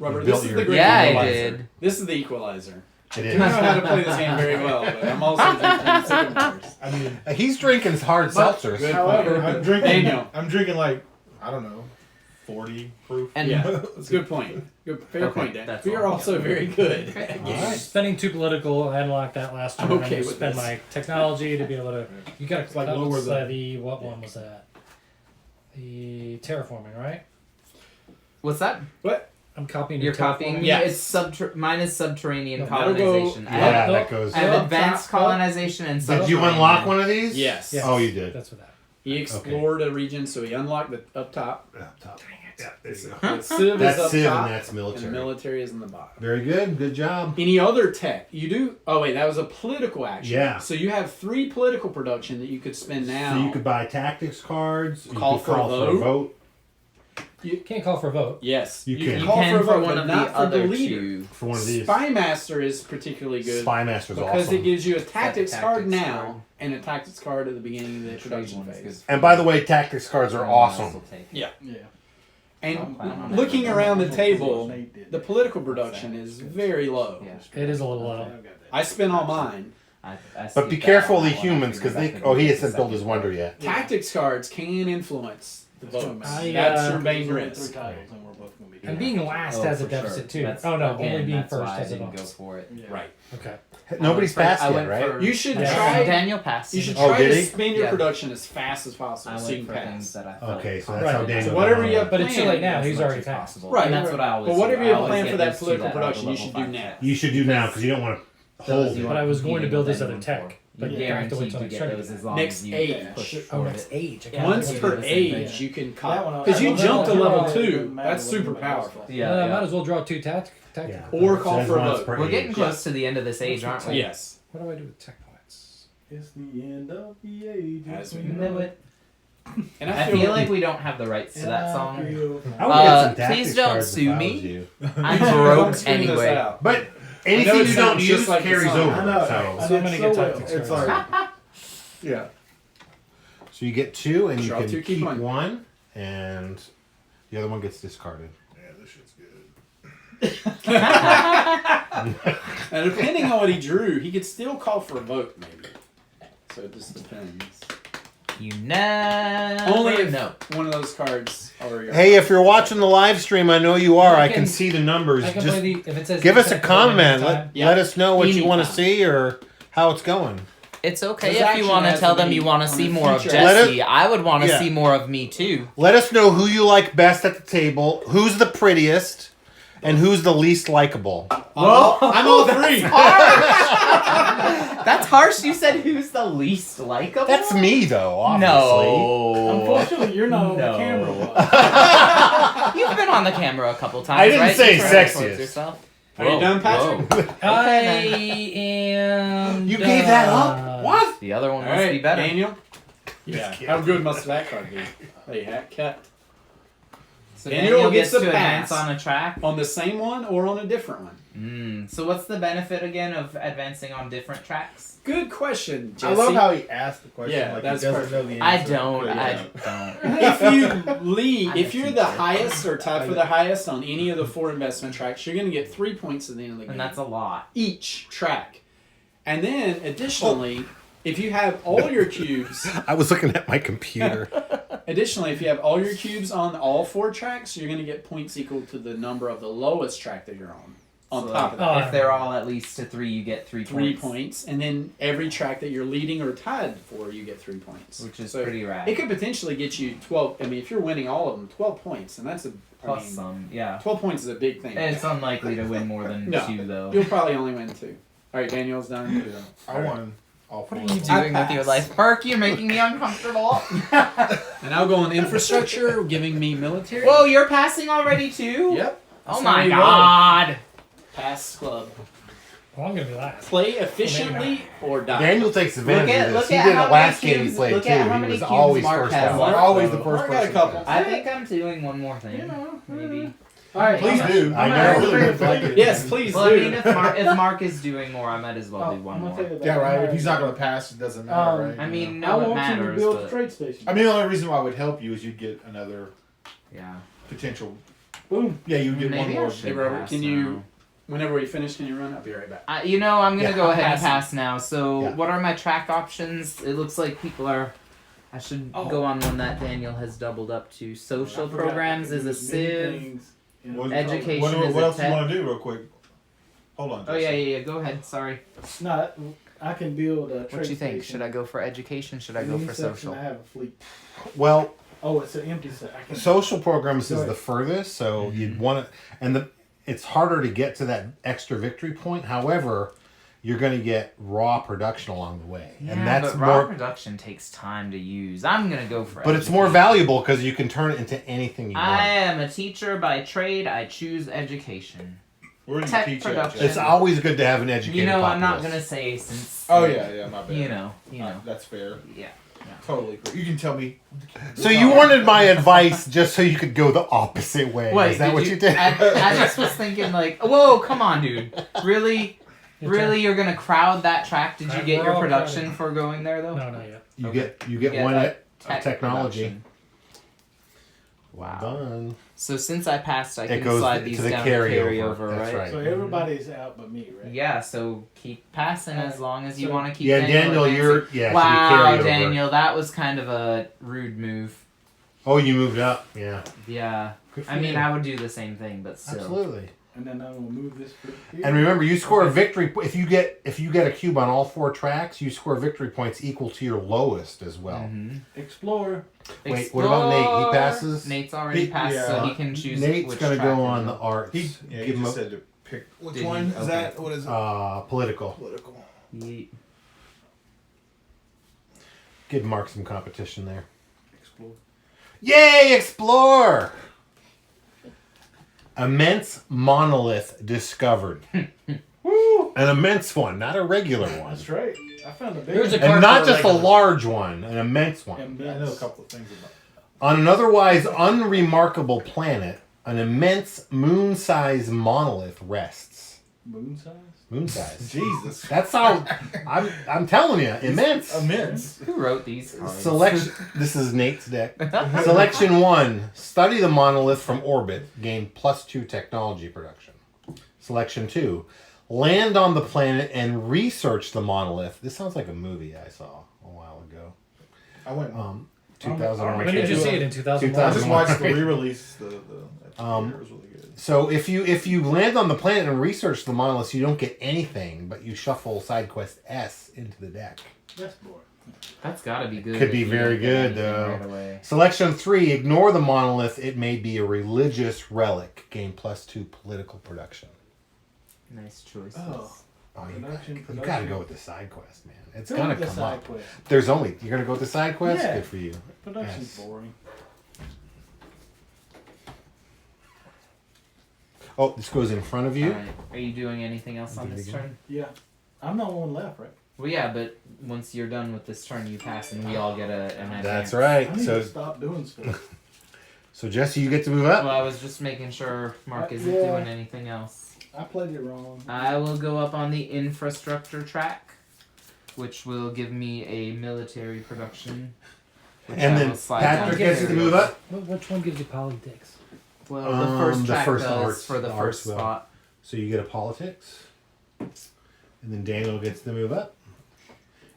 Robert, built this is your- the great Yeah, I equalizer. did. This is the equalizer. It I is. do know how to play this game very well, but I'm also drinking sycamores. I mean, He's drinking hard seltzers. Good However, point. I'm drinking. Daniel. I'm drinking like, I don't know, 40 proof. And Yeah, that's a good point. Fair Okay, point, Dan. that's We are all. also very good. Okay. at games. Spending 2 political, I unlocked that last I'm turn. okay and with spend this. my technology to be able to. You got It's like that lower was, the- the what one was that? The terraforming, right? what's that? I'm copying. You're your copying terraforming. me? Yeah. It's mine is subterranean No, that'll go- colonization. I have, Yeah, Nope. that goes. I have Nope. advanced Nope. colonization and Did subterranean. you unlock one of these? Yes. Yes. Oh, you did. That's what that. He explored a region, so he unlocked the up top. Up top. Yeah, there you go. The civ That's is up civ top, and that's military. and the military is in the bottom. Very good. Good job. Any other tech you do? Oh wait, that was a political action. Yeah. So you have 3 political production that you could spend now. So you could buy tactics cards. You Call could for a call for a vote. You can't call for a vote. Yes, You can. You call can for a vote, one but of not the for the other leader. two. For one of these. Spymaster is particularly good Spymaster's because awesome. it gives you a tactics card tactics now card. and a tactics card at the beginning of the The trade production one's phase. good. And by the way, tactics cards are awesome. Yeah. Yeah. And planning on looking that. around the table, the political production is very low. Yeah. It is a little low. I spent all mine. I But be skipped careful that of the one. I humans, figured because that they... could Oh, be he the hasn't built his second wonder one. yet. Tactics cards can influence the votes. I, That's your There's main only risk. 3 titles, and we're both gonna be And being last Oh, has a for deficit sure. too. That's- Oh no, again, only being that's first why I has a didn't go bonus. for it. Yeah. Right. Okay. Nobody's passed yet, right? You should Yeah. try. Daniel passed. You should Oh, try did to he? spend your Yeah. production as fast as I possible so went you for can things pass. that I felt Okay, so that's Right. how Daniel... So whatever got you on. have But it's too late now. as He's much already as passed. possible. Right. And that's what I always But whatever do. you I have always planned get for that those two political are the production, you level should do 5 now. checks. You should do now, because you don't want to hold Those you it. But I was going to competing build with this other anyone tech, for. but You you have to wait guaranteed till to next get Trinity. those as long Next as you age. push Oh, for next it. age. Yeah. Once we do per the same thing. age, you can That cop. one, Because you I jump to don't know. level It 2. doesn't matter That's what super anybody powerful. else Yeah, Well, I yeah. might as well draw 2 tactical. Yeah. Or call Says for a once vote. per We're getting age. close to the end of this age, aren't we? Yes. What do I do with tech points? It's the end of the age. As we You know it. And I feel like we don't have the rights to that song. I would get some Please tactics don't cards if sue I me. was you. I'm Don't broke scream this anyway. out. But I anything know it you don't sounds just use like the carries song. over. I know. So, So I'm gonna get tactics It's cards. like, yeah. so you get 2, and you Draw can 2, keep keep one. 1, and the other one gets discarded. Yeah, this shit's good. And depending on what he drew, he could still call for a vote, maybe. So it just depends. You never Only if know. one of those cards are your. Hey, if you're watching the live stream, I know you are. I I can can- see the numbers. I can Just play the, if it says give us a tactical at any comment. time. Yeah. Let us know what you want to Anytime. see or how it's going. It's okay This if action you want to has tell to them be you want to on see a more of future- Let Jesse. I would want to Yeah. see more of me too. Let us know who you like best at the table, who's the prettiest, and who's the least likable. Well, I'm all three. That's harsh. You said who's the least likable? That's me, though, obviously. No. Unfortunately, you're not on No. the camera. You've been on the camera a couple times. I didn't right? say You tried to sexiest. towards yourself. Are you done, Patrick? I am. You gave that up? done. What? The other one All must right, be better. Daniel. Yeah. How good must that card be? Hey, hat cut. So Daniel Daniel gets gets the to advance pass. on a track. On the same one or on a different one? So what's the benefit again of advancing on different tracks? Good question, Jesse. I love how he asked the question Yeah, like that's he doesn't perfect. know the I answer. don't. Yeah. I don't. If you lead, I'm if a you're teacher. the highest or tied for the highest on any of the 4 investment tracks, you're going to get 3 points at the end of the game. And that's a lot. each track. And then, additionally, if you have all your cubes, I was looking at my computer. additionally, if you have all your cubes on all 4 tracks, you're going to get points equal to the number of the lowest track that you're on. On So, top of like, that, Oh, if they're all at least to 3, you get 3 3 points. points, and then every track that you're leading or tied for, you get 3 points, Which is So pretty rad. It could potentially get you 12. I mean, if you're winning all of them, 12 points, and that's a Plus I mean, some, yeah. 12 points is a big thing. And it's unlikely to win more than No. 2, though. You'll probably only win 2. All right, Daniel's done. I won all 4. What are you I doing with your pass. life? Mark, you're making me uncomfortable. And I'll go on infrastructure, giving me military. Whoa, you're passing already too? Yep. Oh That's how my you roll. god. Pass club. Well, I'm gonna be last. Play efficiently or die. Daniel takes advantage Look at- of this. look He at did how it last many game he cubes- played look too. at how He many was cubes always Mark first has out. left. Always the first I got a person. couple. I think I'm doing one more thing. You know, Maybe. All right. Please do. I I know. really would like it. Yes, please Well, I do. mean, if Mark is doing more, I might as well do one more. Yeah, right. If he's not going to pass, it doesn't matter, right? I mean, I no, it want you to matters, build a but trade station. I mean, the only reason why I would help you is you'd get another yeah. potential. Boom. Yeah, you'd get Maybe one I more. should Hey, Robert, pass can you- now. Whenever we finish, can you run? I'll be right back. I'm gonna Yeah, go ahead and passing. pass now. So, Yeah. what are my track options? It looks like people are. I should go on one that Daniel has doubled up to. Social programs is a civ. What, Education what, is what a else tech. you want to do, real quick? Hold on. Oh yeah. Go ahead. Sorry. No, I can build a trade What you think? station. Should I go for education? Should I go Any for section social? I have a fleet. Well, Oh, it's an empty set. I can. social programs Go is ahead. the furthest, so you'd want to, and it's harder to get to that extra victory point. However, you're going to get raw production along the way, Yeah, and that's but raw more. production takes time to use. I'm gonna go for. But it's more education. valuable because you can turn it into anything you I want. am a teacher by trade. I choose education. Where do you Tech teach production. at, It's always good to have an educated I'm not populace. gonna say since. Oh yeah, my bad. You know. That's fair. Yeah. Totally agree. You can tell me. So you wanted my advice just so you could go the opposite way. Wait, Is that what you did? I just was thinking like, whoa, come on, dude. Really? Really, you're gonna crowd that track? Did you get We're your all production crowded. for going there though? No, not yet. You Okay. get one a at tech technology. production. Wow. Done. So since I passed, I It can goes slide to these the down carryover. carryover, That's right. So everybody's out but me, right? Yeah. So keep passing as long as you So- want to keep. Yeah, Daniel, advancing. you're yeah. Wow, should be carryover. Daniel, that was kind of a rude move. Oh, you moved up. Yeah. Yeah. Good for I mean, you. I would do the same thing, but still. Absolutely. And then I'm gonna move this for here. And remember, you score a victory if you get a cube on all 4 tracks. You score victory points equal to your lowest as well. Mhm. Explore. Wait, what about Nate? He Explore! passes? Nate's already passed, so yeah. he can choose. Nate's which gonna track go to on go. the arts. He Give him just a, said to pick. Which Did one he? is that? What is it? political. Political. Yeet. Give Mark some competition there. Explore. Yay, explore! Immense monolith discovered. Woo! An immense one, not a regular one. That's right. I found a big Here's a one. And not just a regular. large one, an immense one. And I know a couple of things about. On an otherwise unremarkable planet, an immense moon-sized monolith rests. moon size. Moon-sized. Jesus. That's how I'm telling you, immense. Immense. Who wrote these cards? Selection. This is Nate's deck. Selection 1. Study the monolith from orbit. Gain +2 technology production. Selection 2. Land on the planet and research the monolith. This sounds like a movie I saw a while ago. I went. 2001. When did you see it? In 2001? I just watched the re-release. The it was really good. So if you land on the planet and research the monolith, you don't get anything, but you shuffle side quest S into the deck. That's boring. That's gotta be good. Could if be you very don't get good, anything though. Right away. Selection 3. Ignore the monolith. It may be a religious relic. Gain +2 political production. Nice choices. Oh. Oh, you Production. gotta go with the side quest, man. It's Go gonna with the come side up. quest. You're gonna go with the side quest? Yeah. Good for you. Production's Yes. boring. Oh, this goes in front of you. Alright. Are you doing anything else on Do it this again. turn? Yeah. I'm the only one left, right? Well, yeah, but once you're done with this turn, you pass, and we all get an advance. That's I right. need So to stop doing stuff. Jesse, you get to move up. Well, I was just making sure Mark isn't Yeah. doing anything else. I played it wrong. I will go up on the infrastructure track, which will give me a military production. which And I then will slide Patrick down gets to here. move up. Which one gives you politics? Well, the first The track first does arts- for the the first arts will. spot. So you get a politics. And then Daniel gets to move up.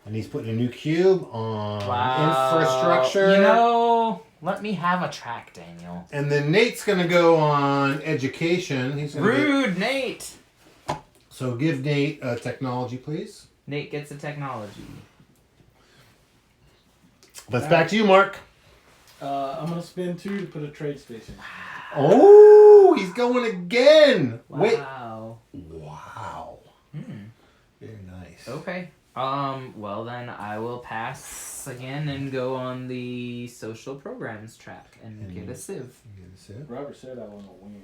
And he's putting a new cube on infrastructure. You know, let me have a track, Daniel. And then Nate's gonna go on education. He's gonna Rude, Nate. so give Nate technology, please. Nate gets a technology. Let's back to you, Mark. I'm gonna spend 2 to put a trade station. Oh, he's going again. Wait. Wow. Wow. Hmm. Very nice. Okay. Well then I will pass again and go on the social programs track and get a sieve. You get a sip. Robert said I was gonna win.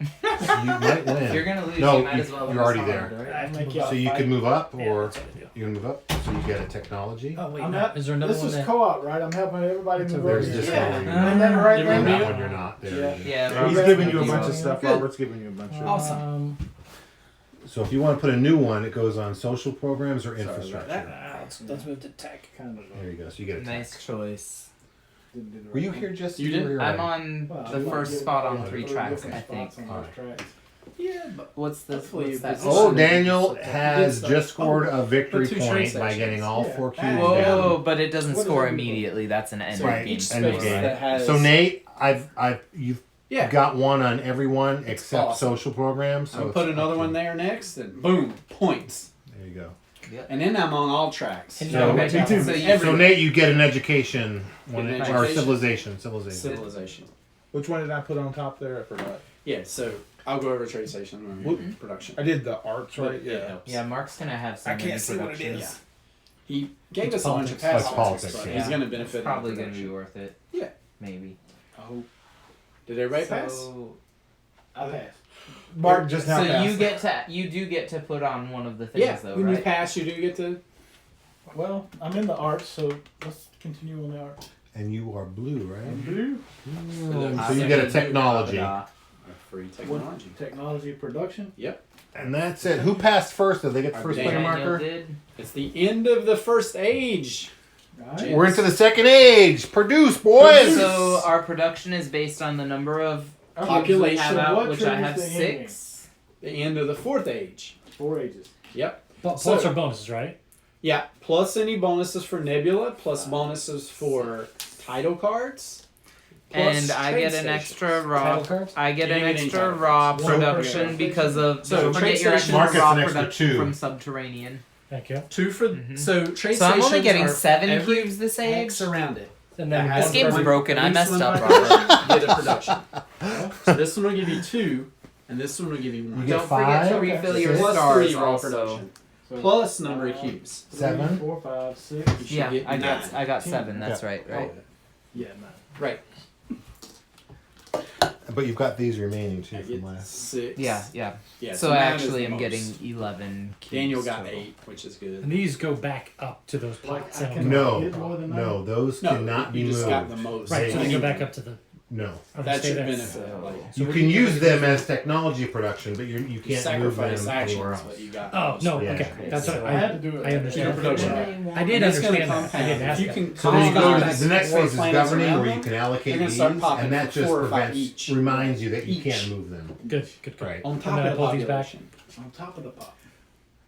You might win. If you're gonna lose, No, you might you- as well you're lose already hard, there. right? I make y'all So you fight. can move up, Yeah, or that's what I do. you can move up. So you get a technology. Oh wait, I'm no. not- Is there another This one is that? co-op, right? I'm helping everybody move over. There's this Yeah. one. And then right You there. And remember that you? one you're not. There Yeah. you go. Yeah, He's Robert- giving you a He's bunch of on- stuff. Good. Robert's giving you a bunch of. Awesome. So if you want to put a new one, it goes on social programs or Sorry, infrastructure. Let's move to tech. Kind of. There you go. So you get a tech. Nice choice. Didn't do the Were you right here just? You did? were here I'm already? on Well, the we first get- spot on yeah, 3 three tracks, different I think. spots on those tracks. Yeah, but What's the Hopefully what's you that? position- Oh, Daniel Good has stuff. just scored a victory Put 2 point trade by sections. getting all Yeah. 4 cubes Whoa, down. but it doesn't What does score that mean? immediately. That's an end Right. of game. each End of space game. that has. So Nate, you've yeah, got one on everyone except awesome. social programs. So I'll it's put up another to one you. there next, and boom, points. There you go. And then I'm on all tracks. And So- Okay, Me too. so you, Every- So Nate, you get an education one, Get an or education. civilization. Civilization. Which one did I put on top there? I forgot. Yeah, so I'll go over trade station and Whoop. production. I did the arts But right. it Yeah. helps. yeah, Mark's gonna have some I can't see what it production. is. Yeah. He gave It's us a bunch of politics. past That's politics, but yeah. he's going to It's benefit. probably in gonna be production. worth it. Yeah. Maybe. I hope. Did everybody pass? So, I passed. Mark just now so passed. you do get to put on one of the things Yeah, though, when right? you pass, you do get to. Well, I'm in the arts, so let's continue on the arts. And you are blue, right? I'm blue. So you get a technology. A free technology. Technology production. And that's it. Who passed first? Did they get the first player Daniel marker? did. It's the end of the first age. Right. We're into the second age. Produce, boys! So our production is based on the number of Population. we have So out, what which trade I is have the ending? 6. The end of the fourth age. 4 ages. Yep. Plus So- or bonuses, right? Yeah. Plus any bonuses for Nebula. Plus bonuses for title cards. Plus And I trade get an stations. extra raw. Title cards? I get You an get any extra title raw cards. production So- because of. So Don't trade forget your stations- extra Mark gets raw an extra production 2. from Subterranean. Thank you. 2 for Mhm. so trade So I'm only stations getting are 7 every cubes this age. X around it. And then That This has game's one- broken. I at least messed one up, population, Robert. Get a production. So this one will give you 2, and this one will give you 1. You get Don't forget to 5, refill okay. your Plus stars 3 raw also. production. So Plus number of cubes. 7. 4, 5, 6. You should Yeah, get I 9. got 7. That's Yeah. right. Right. Yeah, 9. Right. But you've got these remaining too I from get last. 6. Yeah. Yeah. Yeah. So 9 I is actually the am getting most. 11 cubes. Daniel got total. 8, which is good. And these go back up to those Like, pots. I and- can- No, Get more than no, those No, cannot be you just moved. got the most. Right, so they They- go back up to the. No. Or they That's stay your there. benefit. So- Like, You what can do you use do them with as technology production, but you you can't move them sacrifice anywhere actions, else. but you got. Oh most. no, Yeah. okay. That's So what I had to do it. I understand. production. I did And it's gonna understand that. I compound. didn't ask You that. can So then you go compound to the next more phase is planets governing, around where you them. can allocate They're gonna these, start popping and that just 4 or 5 prevents, each. reminds you that you Each. can't move them. Good, good. Right. On top then I of the pull these back. population. On top of the pop.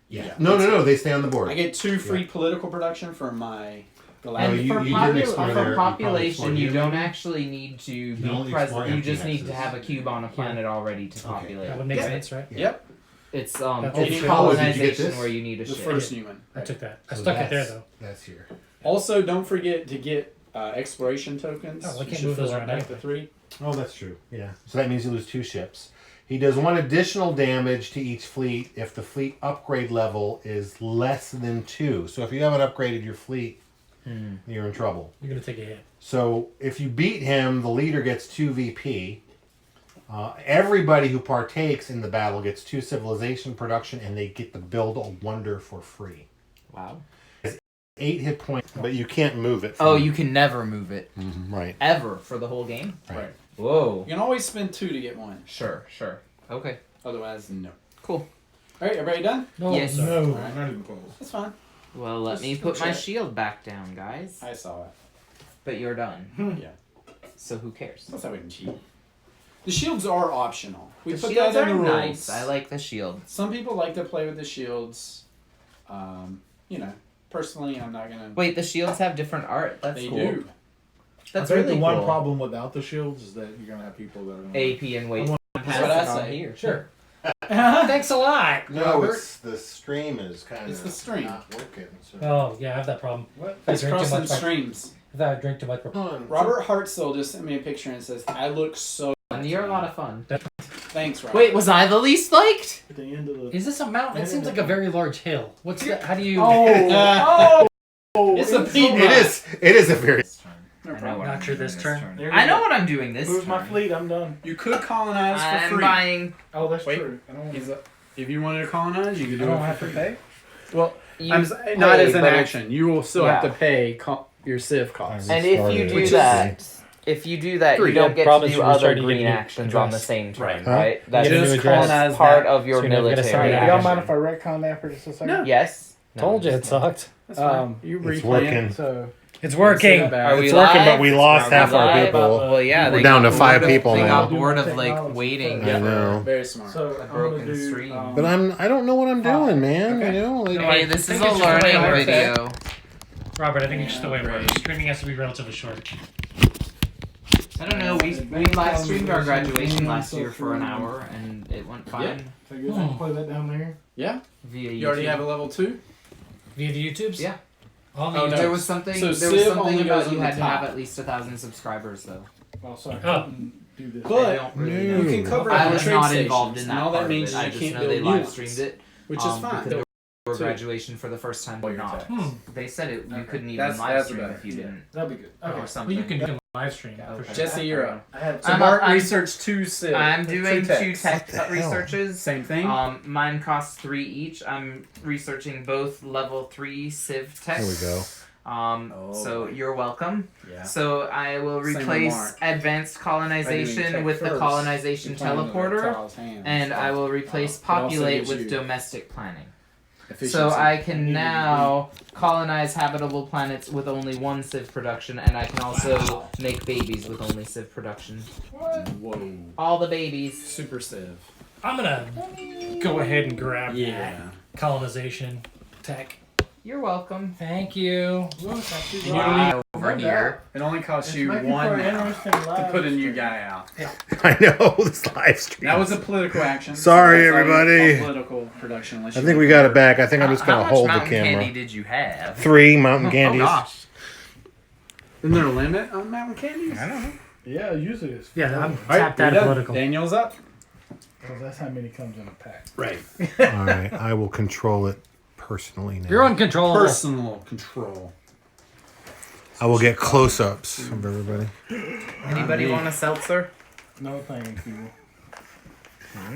Yeah. Yeah. No, they stay on the board. I get 2 free political production for my No, And galactic. you for, didn't explore there. for You probably population, explored you here, don't maybe? actually need to You be only present. explore You empty just need to hexes. have a cube on a planet already to populate. That would make Yeah. sense, right? Yep, It's That's it's what- Oh, did you get colonization this? where you need a the ship. first new one. I took that. I So stuck it there that's- though. That's here. Also, don't forget to get exploration tokens. Oh, I You can't should move those fill around up back to anyway. 3. Oh, that's true. Yeah. So that means you lose 2 ships. He does 1 additional damage to each fleet if the fleet upgrade level is less than 2. So if you haven't upgraded your fleet, you're in trouble. You're gonna take a hit. So if you beat him, the leader gets 2 VP. Everybody who partakes in the battle gets 2 civilization production, and they get to build a wonder for free. Wow. 8 hit points, but you can't move it. Oh, you can never move it right. ever for the whole game. Right. Whoa. You can always spend 2 to get 1. Sure. Okay. Otherwise, no. Cool. All right, everybody done? No, Yes. no. I'm not even close. That's fine. Well, let Just me put my check. shield back down, guys. I saw it. But you're done. Yeah. So who cares? That's how we can cheat. The shields are optional. We The put shields that in are the rules. nice. I like the shield. Some people like to play with the shields. Personally, I'm not gonna. Wait, the shields have different art. That's They cool. do. That's I think really the one cool. problem without the shields is that you're gonna have people that are gonna AP and weight. That's what I say. Here. Sure. Thanks a lot. No, Robert? it's the stream is kind It's of the stream. not working. So. Oh yeah, I have that problem. What? If I It's drink too crossing much, streams. if I drink too much. Robert Hartzell just sent me a picture and says, "I look so." And you're a lot of fun. Thanks, Robert. Wait, was I the least liked? At the end of the. Is this a mountain? It seems like a very large hill. What's that? How do you? It's a Piedmont. It is a very. No I know problem. what Not I'm sure doing this turn. There you I know go. what I'm doing this Where's my turn. fleet? I'm done. You could colonize for I'm free. buying. Oh, that's Wait. true. I don't want He's to. a- If you wanted to colonize, you could do I it don't for have to free. pay. Well, You not as pay, an but action. You will still have Yeah. to pay your civ costs. And if you Started. do Which is- that, you Three. don't Yeah, get to promise do you're other starting to green get a new actions on the address. same turn, Right. right? That's Get a new Just address. colonize part that. of your So you're never gonna military sign it. Y'all action. mind if I retcon that for just a second? No. Yes. No, Told you I'm it just kidding. sucked. That's fine. You It's replay working. it. So It's working. It's Are we It's working, live? but we lost Are we half our live? people. Well, yeah, We're they down got to 5 bored of- people They now. got bored of like Technology. waiting. I know. Very smart. so A I'm broken gonna do. stream. But I don't know what I'm doing, man. Okay. You know, like Hey, this I is think a it's just the way it learning works, video. Robert, I think it's just the way it works. Streaming has to be relatively short. I don't know. We live streamed our graduation last year for an hour, and it went fine So I guess I can play that down there. Yeah. via YouTube. You already have a level 2? Via the YouTubes? Yeah. On the Oh, YouTube. no. There was something. So there was Civ something only about goes you on had the to have top. at least 1,000 subscribers, though. Well, so I Oh. couldn't do this. I But don't really no. know. you can cover I all the was trade not stations, involved in that and all part that means of it. is I you just can't know build they new live ones, streamed it, which is fine. because for So- graduation for the first time or not. Hmm. They said it. You couldn't even That's- live that's stream better. if you didn't, That'd be good. or Okay. Well, something. you can live stream. Okay. Jesse, you're up. I had So Mark researched 2 civ. I'm doing 2 tech What the hell? researches. Same thing. Mine costs 3 each. I'm researching both level 3 civ techs. There we go. So you're welcome. Yeah. So I will Same with replace Mark. advanced By doing colonization tech with the first, colonization you're playing with teleporter, Charles' hands. and I will replace It also populate gives with you domestic planning. efficiency. So I can now colonize habitable planets with only 1 civ production, and I can also make babies with only civ production. Whoa. All the babies. Super civ. I'm gonna go ahead and grab Yeah. that colonization tech. You're welcome. Thank you. Over here. It only costs It's you making 1 for an now interesting to live put a new stream. guy out. I know this live stream. That was a political action. Sorry, that's all you everybody. call Political production. Unless I you think we got it back. I think I'm just How gonna much hold the mountain camera. candy did you have? 3 mountain candies. Oh gosh. Isn't there a limit on mountain candies? I don't know. Yeah, usually it's Yeah, I'm All right, tapped you're out of done. political. Daniel's up. because that's how many comes in a pack. Right. All right, I will control it personally now. You're uncontrollable. Personal control. I will get close-ups of everybody. Anybody want a seltzer? No thank you.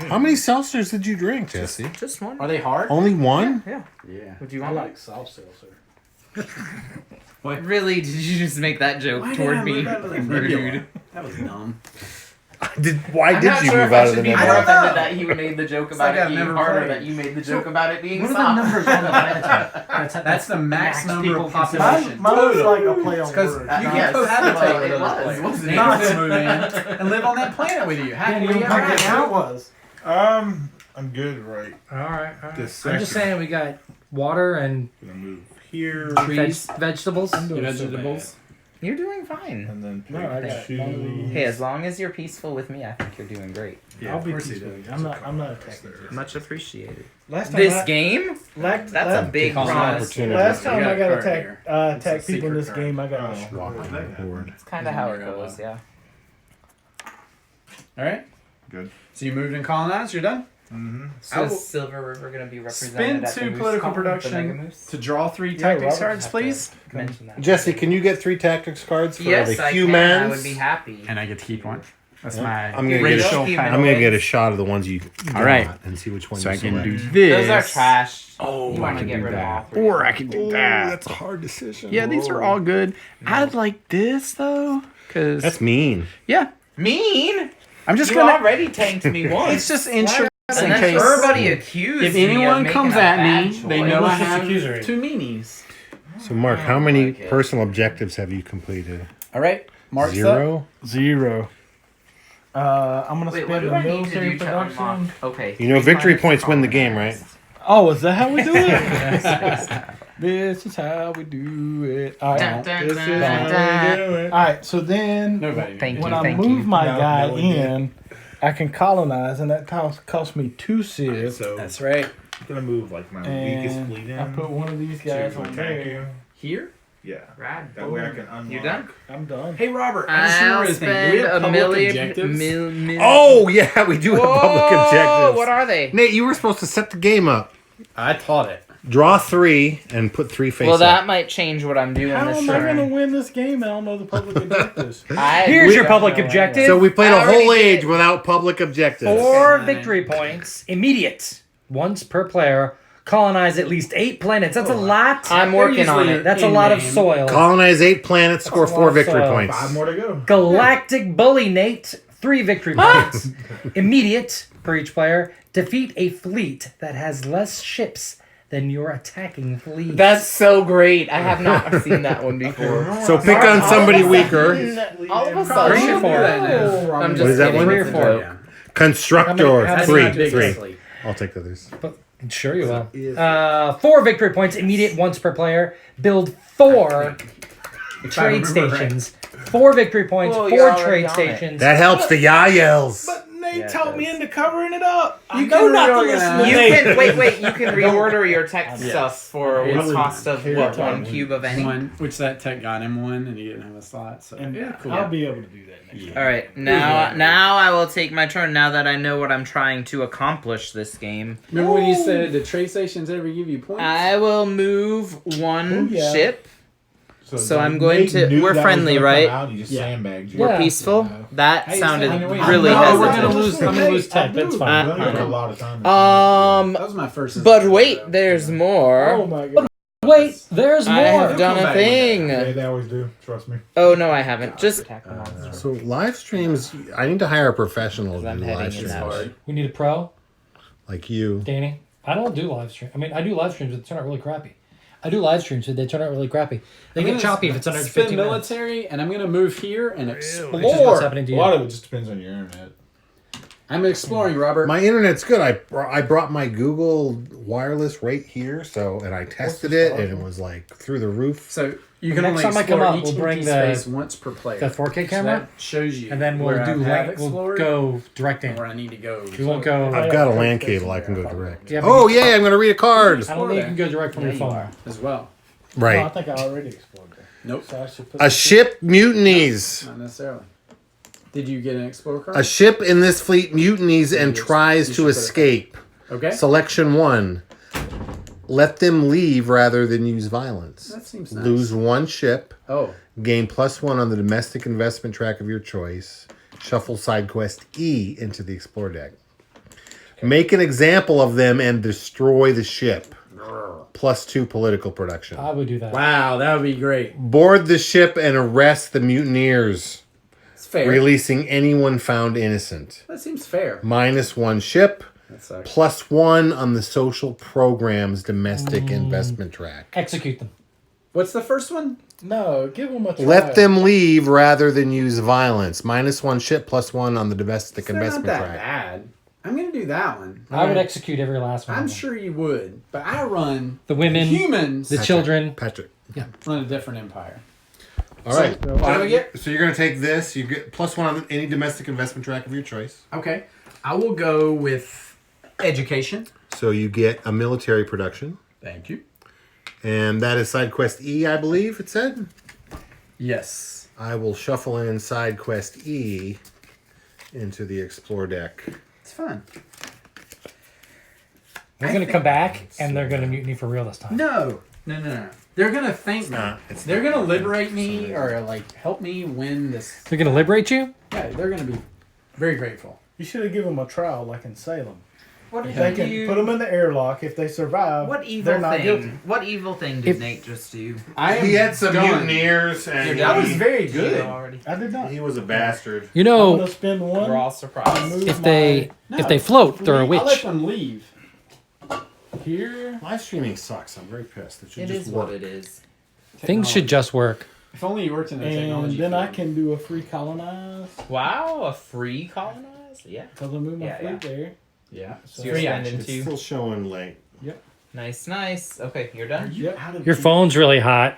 How many seltzers did you drink, Jesse? Just one. Are they hard? Only one? Yeah. Yeah. Would you I want like soft seltzer. one? Really? Did you just make that joke Why did toward I me? move out of the nebula? That was dumb. Why I'm did not you sure move if I out of should the be more nebula? offended that he made the joke about like it I've being never hard, or played. that you made the joke about it being What are the soft. numbers on the planet? That's the max number people of can population. Mine was like a play on Because words. you Yes, can cohabitate well, with it other was, players. wasn't it? Nate can move in and live on that planet with you. How Yeah, can you we can right pick now? It was. I'm good right All right. All right. this I'm second. just saying we got water and Gonna move here vegetables. Your vegetables. You're doing fine. and then No, I got two. none of these. Hey, as long as you're peaceful with me, I think you're doing great. Yeah, I'll of be course he peaceful. does. I'm not attacking you. Much appreciated. Last time This I, game? That's That's a big Awesome promise. opportunity. Last time You got I a got card attack here. attack It's a people in this secret game, I got Oh. Walk on the board. It's kind of how it goes, yeah. All right. Good. So you moved and colonized. You're done. Mm-hmm. So I is will Silver River going to be spend represented at the 2 Moose political Con, the Mega production Moose? to draw 3 Yeah, tactics Robert cards, Have please. to mention that. Jesse, can you get 3 tactics cards for Yes, the I humans? can. I would be happy. And I get to keep one. That's Yeah. my I'm gonna get racial a- kind I'm of. gonna get a shot of the ones you All right. got and see which one So you I can do select. this. Those are trash. Oh, You I want to can get do rid of all that. 3. Or I can do Oh, that. that's a hard decision. Yeah, these are all good. I like this though, cause That's mean. yeah, Mean? I'm just You gonna. already tanked me once. It's just insurance and in then case. everybody accused If me of anyone making comes a at bad me, they choice. know I Malicious have accusory. 2 meanies. So, Mark, how many like it. personal objectives have you completed? All right, Mark's up. 0. 0. I'm gonna Wait, what spend do the I need to military do to production. unlock? Okay. You know, 3 victory planets points win the game, colonized. Oh, is that how we do it? This is how we do it. All right. Dun, dun, This dun, is dun, how dun. we do it. All right. So then, Nobody. Thank when you, I thank move you. my No, guy no, we in, I can colonize, and that costs me 2 civs. So That's right. I'm gonna move like my weakest And fleet in I put one of these guys to on attack there. you. Here. Yeah. Rad. That way I can unlock. You done? I'm done. Hey Robert, I just I'll remembered a thing. Do we spend have a public million. objectives? Oh, yeah, we do have public Whoa, objectives. What are they? Nate, you were supposed to set the game up. I taught it. Draw 3 and put 3 face Well, up. that might change what I'm doing How this am I going to turn. win this game? I don't know the public objectives. Here's your public objective. So we played I a whole already age did. without public objectives. 4 Okay. victory points, immediate, once per player. Colonize at least 8 planets. That's a lot. I'm working on it. That's a lot of in-game. soil. Colonize 8 planets, score That's a 4 lot of victory soil. points. 5 more to go. Galactic Bully Nate, 3 victory points. Immediate per each player. Defeat a fleet that has less ships than your attacking fleet. That's so great. I have not seen that one before. So pick on somebody weaker. All of a Probably sudden. should do that now. I'm just What is that kidding. one? 3 or It's a 4. joke. Yeah. Constructor, How many 3. objectives? 3. I'll take the others. Sure you will. 4 victory points, immediate once per player. Build 4 I trade remember stations. 4 victory points, Well, 4 you're already trade on it. stations. That helps the Yaels. But Nate Yeah, it talked me does. into covering it up. You You know can not to reorganize. listen to You Nate. can wait. You can reorder your tech Yes. stuff for It's a cost of here what to 1 talk. cube of any. One, which that tech got him one, and he didn't have a slot. So And yeah, cool. I'll be able to do that next Yeah. All right, now I will take my turn. Now that I know what I'm trying to accomplish this game, Remember when you said the trade stations ever give you points? I will move 1 Oh, yeah. ship So I'm going to. We're friendly, right? Out, you just Yeah. sandbagged you. We're Yeah. peaceful. That Hey, sounded I know we- really No, hesitant. we're gonna lose. I'm gonna lose 10. That's fine. We're gonna have a lot of time. That was my first. But instance, wait, though. there's Oh more. my god. Wait, there's I more. have done Come a back with thing. They always do. Trust me. Oh no, I haven't. Just So live streams, I need to hire a professional to I'm do heading live in streams. that way. We need a pro, Like you. Danny. I don't do live stream. I mean, I do live streams, but they turn out really crappy. I do live streams, but they turn out really crappy. They I'm get gonna choppy if it's under spin 15 minutes. military, and I'm gonna move here and Which is what's explore. happening to A you. lot of it just depends on your internet. I'm exploring, Robert. My internet's good. I brought my Google wireless right here, and I tested it, and it was like through the roof. So you can Next only time I come explore up, each we'll bring empty the- space once per player. The 4K So camera, that shows you, and then we'll where do I have we'll explored go direct in. and where I need to go. We won't go. I've got a LAN cable. I can go direct. Yeah, but Oh yeah, I'm gonna read a card. I don't think you can go direct from your phone. as well. No, I Right. think I already explored that. Nope, So I should put A ship mutinies. not necessarily. Did you get an explore card? A ship in this fleet mutinies and You tries should to put it- escape. Okay, Selection 1. Let them leave rather than use violence. that seems nice. Lose 1 ship. Oh, Gain +1 on the domestic investment track of your choice. Shuffle side quest E into the explore deck. Make an example of them and destroy the ship. +2 political production. I would do that. wow, that would be great. Board the ship and arrest the mutineers, It's fair. releasing anyone found innocent. That seems fair. -1 ship. That sucks. +1 on the social program's domestic investment track. Execute them. What's the first one? No, give them a try. Let them leave rather than use violence. -1 ship, +1 on the domestic They're not investment that track. bad. I'm gonna do that one. I would execute every last one. I'm of them. sure you would, but I run The women, humans. the children. Patrick. Run a different empire. All right. So, what do I get? So you're going to take this. You get +1 on any domestic investment track of your choice. Okay, I will go with education. So you get a military production. Thank you. And that is side quest E, I believe it said. Yes. I will shuffle in side quest E into the explore deck. It's fun. They're going to come back and they're going to mutiny for real this time. No. They're gonna thank me. It's They're not. gonna liberate me or like help me win this. They're going to liberate you? Yeah, they're gonna be very grateful. You should have given them a trial like in Salem. what did They you can do? put them in the airlock. If they survive, What evil they're not thing? guilty. What evil thing did Nate just do? He had some done. mutineers, and That was very You good. know already. I did not. he was a bastard. You I'm know, gonna spend one. We're all to surprised. move if they No, if they float, they're a I let witch. them leave. here, Live streaming sucks. I'm very pissed. It should It just is work. what it is. Things should just work. If only you worked in the and technology. then I field. can do a free colonize Wow, a free colonize? Yeah. because I move my Yeah, fleet there. Yeah. So You're Free spending It's two. still showing late. Nice, nice. Okay, you're done. Yep. Your phone's really hot.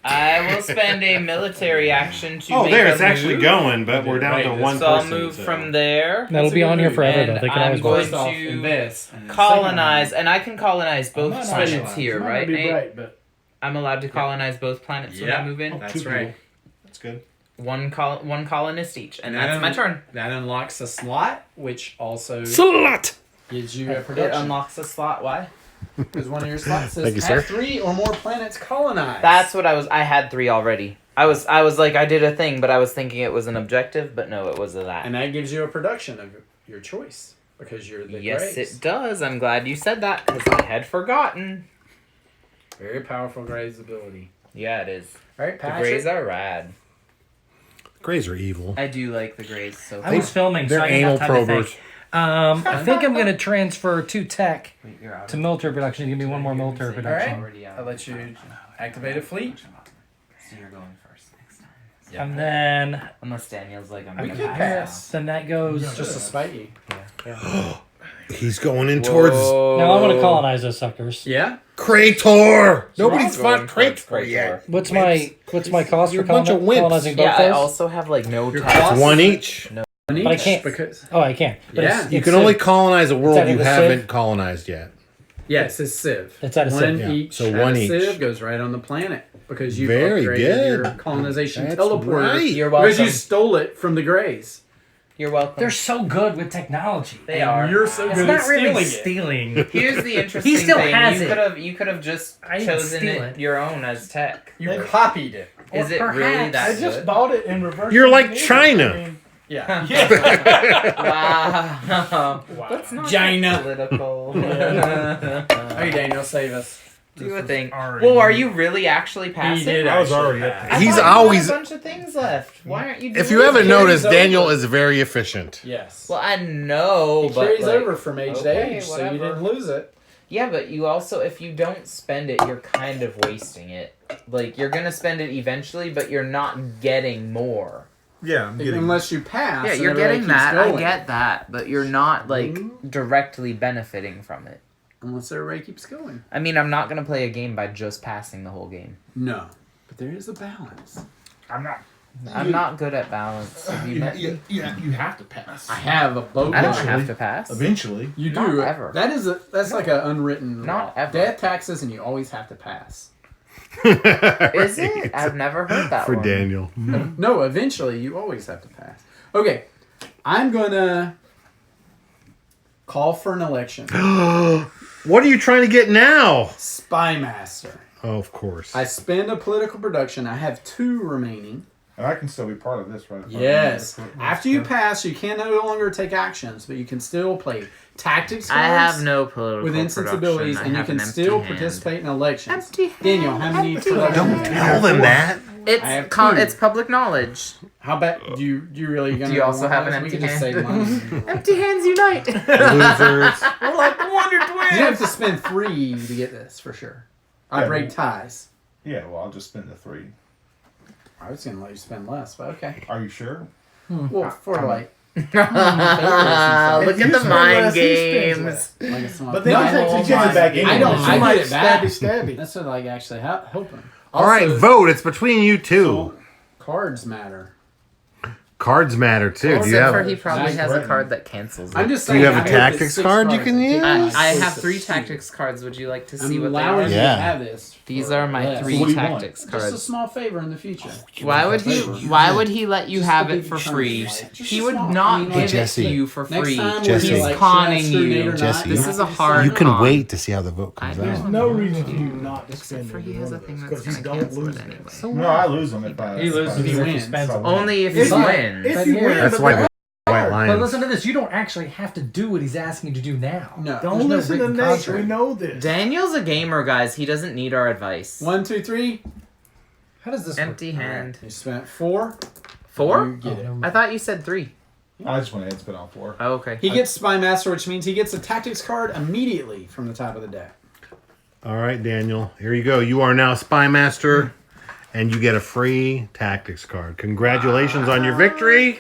I will spend a military action to Oh, make there, a it's actually move. going, but we're down Right, to it's- one So I'll person. move so- from there. That'll a be good on here move. forever, And though. They can I'm always going work. First off, to invest. And then colonize, second and I can colonize both I might not planets be- here, I might right, not be Nate? right, but I'm allowed to colonize both planets when I Yeah. move in. two That's people. right. That's good. One colonist each, and And that's then- my turn. That unlocks a slot, which also Slut! gives you a It production. unlocks a slot. Why? Because one of your slots says Thank you, have sir. 3 or more planets colonized. That's what I had 3 already. I was like, I did a thing, but I was thinking it was an objective, but no, it wasn't that. and that gives you a production of your choice because you're the Yes, Greys. it does. I'm glad you said that because I had forgotten. Very powerful Greys ability. Yeah, it is. All right, The Patrick. Greys are rad. Greys are evil. I do like the Greys so I was filming, so They're I didn't anal have time to probers. think. I think I'm going to transfer 2 tech Wait, you're out to of- military production. Give me one more military All production. right. I'll let you activate a fleet. So you're going first next time. And then, Unless Daniel's like, I'm We gonna could pass. then that goes. Just to spite you. He's going in towards Now I want to colonize those suckers. Yeah. Krator. Nobody's Going fought towards Krator yet. What's my cost You're for a bunch of wimps. colonizing both Yeah, I those? also have like no Your tax. cost- One each. But I can't- because Oh, I can. But Yeah. it's- You it's can Civ. only colonize a world out of you the haven't Civ? colonized yet. yeah, it says Civ. It's out of one Civ. Yeah, each. so out one of each. Civ goes right on the planet because you Very upgraded good. your colonization That's teleporter right. You're because welcome. you stole it from the Greys. You're welcome. They're so good with technology. They are. You're so It's good at not really stealing stealing. Here's the interesting He still thing. has you it. You could have just I didn't chosen steal it it. your own as tech. You copied it. Is it really perhaps- that I just good? bought it in reverse. You're like engineering. China. I mean, Yeah. Wow. Let's not China. get political. Hey, Daniel, save us. Do a thing. already- Well, are you really actually passing? He did. I was actually already pass. at I He's thought you had always- a bunch of things left. Why aren't you doing If you haven't it? noticed, over. Daniel is very efficient. Yes. Well, I know, It but carries like, over from age to okay, age, so whatever. you didn't lose it. Yeah, but you also, if you don't spend it, you're kind of wasting it. Like, you're gonna spend it eventually, but you're not getting more. Yeah, I'm getting. Unless you pass. Yeah, and you're everybody getting keeps that. going. I get that, but you're not like directly benefiting from it. Unless everybody keeps going. I mean, I'm not gonna play a game by just passing the whole game. No. But there is a balance. I'm not good at balance. Have you met me? You have to pass. I have a boat. I don't Eventually. have to pass. Eventually. You Not do. ever. That's like an unwritten Not law. ever. Death, taxes, and you always have to pass. Is it? I've never heard that For one. Daniel. No, eventually you always have to pass. Okay. I'm gonna call for an election. What are you trying to get now? Spy Master. Oh, of course. I spend a political production. I have 2 remaining. And I can still be part of this, right? Yes. After you pass, you can no longer take actions, but you can still play tactics cards I have no political with insensibilities, production. and I you have can an empty still hand. participate in elections. Empty hand, Daniel, how many empty production? hand. Tell them that. I have It's 2. it's public knowledge. How about you really gonna? Do you also want have an those? We empty can just hand? save money. Empty hands unite. Losers. We're like the Wonder You Twins. have to spend 3 to get this for sure. I Yeah, break but- ties. Yeah, well, I'll just spend the 3. I was gonna let you spend less, but okay. Are you sure? Well, for like, Look at If you the spend mind less, he spends games. less. like it's not. But then No, he takes I- his chances back anyway. I don't. So I you might get it back. stabby. That's what like actually hoping. All right, Also, vote. It's between you two. Cards matter. Cards matter too. Do you Except for have? he probably Nice has a threatening. card that cancels it. I'm just Do saying. you have I a hope tactics it's 6 card you cards can and take use? my I choice have of 3 two. tactics cards. Would you like to see I'm what they allowing are? you Yeah. to have this. These for are my less. 3 What do you want? tactics Just a cards. small favor in the future. Why would he? Why would he let you Just have a it big for chunk, free? like, just He a would small- not I mean, give it Jesse. to you for Next free. time, Jesse. we'll be He's like, conning should I screw Nate you. or Jesse. not? This is a hard You can con. wait to see how the vote comes I There's out. no reason for you not to Except spend for it he in has one a of thing those, that's 'cause going you to don't cancel lose it anything. anyway. No, I lose them if I. He loses if he if he wins. spends them. Only if If he you- wins. if But you here- win, That's but why they're the White But Lions. listen to this. You don't actually have to do what he's asking you to do now. No. Don't There's no listen to written Nate. contract. We know this. Daniel's a gamer, guys. He doesn't need our advice. 1, 2, 3. How does this Empty work? hand. You spent 4. 4? You get it. I thought you said 3. I just went ahead and spit on 4. Oh, okay. He gets Spy Master, which means he gets a tactics card immediately from the top of the deck. All right, Daniel. Here you go. You are now Spy Master, and you get a free tactics card. Congratulations on your victory.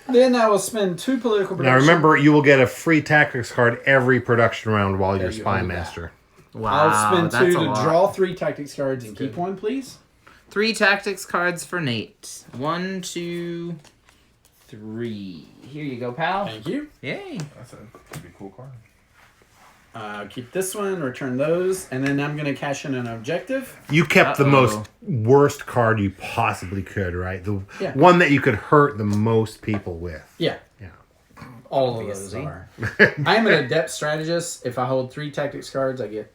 Then I will spend 2 political Now production. remember, you will get a free tactics card every production round while There you're you Spy hold that. Master. Wow. I'll spend 2 that's a to lot. draw 3 tactics cards and keep 1, please. 3 tactics cards for Nate. 1, 2, 3. Here you go, pal. Thank you. Yay. That's a pretty cool card. Keep this one, return those, and then I'm going to cash in an objective. You kept the Uh-oh. most worst card you possibly could, right? The Yeah. one that you could hurt the most people with. Yeah. Yeah. All Obviously. of those are. I am an adept strategist. If I hold 3 tactics cards, I get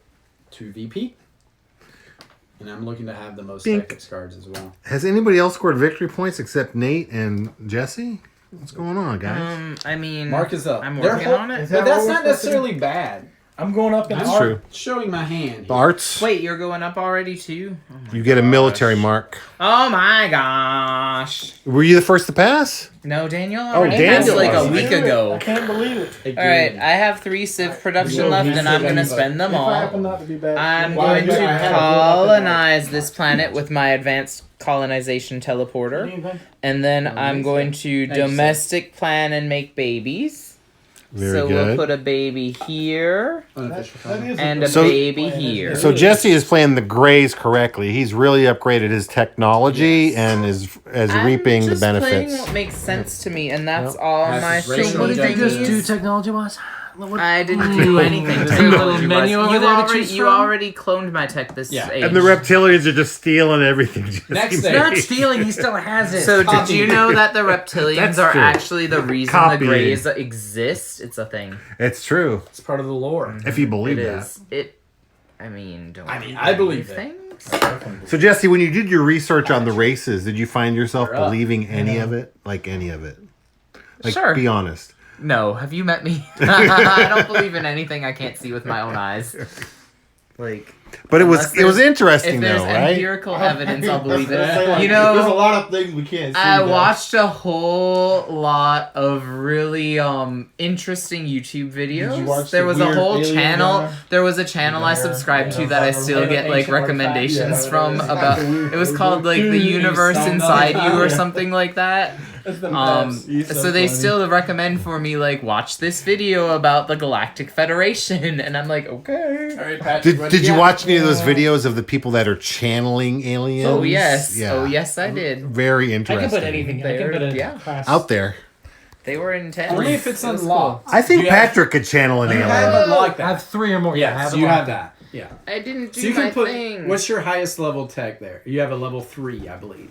2 VP. And I'm looking to have the most Dink. tactics cards as well. Has anybody else scored victory points except Nate and Jesse? What's going on, guys? I mean, Mark is up. I'm They're working hol- on it. Is But that that's what we're not supposed to do? necessarily bad. I'm going up in I'm That's true. showing my hand. The arts. Wait, you're going up already too? Oh my You get a gosh. military mark. Oh my gosh. Were you the first to pass? No, Daniel. Oh, already Daniel passed like a was. week I ago. can't believe it. All right, I have 3 Civ production No, left, he's and I'm still gonna got- spend them If I happen all. not to be back, I'm well, going I to had to colonize this planet with my advanced colonization go up teleporter, in there. and then No, I'm he's going good. to Thanks, sir. domestic plan and make babies. Very So good. we'll put a baby here Unofficial That comment. is and a good So- baby plan, here. isn't So it? Jesse is playing the grays correctly. He's really upgraded his technology and is reaping the I'm just playing benefits. what makes sense to me, and that's Yep. all That's my his racial thingy What did they just thingies. technology wise? I didn't do anything. Is there a little menu over there to choose You from? already cloned my tech this Yeah. age. And the reptilians are just stealing everything. Next Jesse day. made. Not stealing, he still has it. So did you know that the reptilians That's are true. actually the reason Copying. the Greys exist? It's a thing. It's true. It's part of the lore. If you It believe that. is. It. I mean, don't. I mean, I believe it. things. So Jesse, when you did your research on the races, did you find yourself You're up. believing any of it? Like any of it? Like, Sure. be honest. No, have you met me? I don't believe in anything I can't see with my own eyes. Like, But it Unless was there's- interesting if there's though, right? empirical evidence, I'll believe it. Like, You know, there's a lot of things we can't see. I though. watched a whole lot of really interesting YouTube videos. watch There the was a weird whole alien channel. guy? There was a channel I subscribed to that I still get like recommendations from about. It was called like The Universe Inside You or something like that. So they still recommend for me like watch this video about the Galactic Federation, and I'm like, okay. All right, Patrick. what Did do you got? watch any of those videos of the people that are channeling aliens? Oh yes, Yeah. oh yes, I did. Very I interesting. can put anything. I can put a Yeah. class. out there. They were intense. Only if it's It was unlocked. I think You have- Patrick could channel an You alien. have it like I have that. 3 or more. Yes, it you locked. have that. Yeah. cool. I didn't do So you my can put. thing. What's your highest level tech there? You have a level 3, I believe.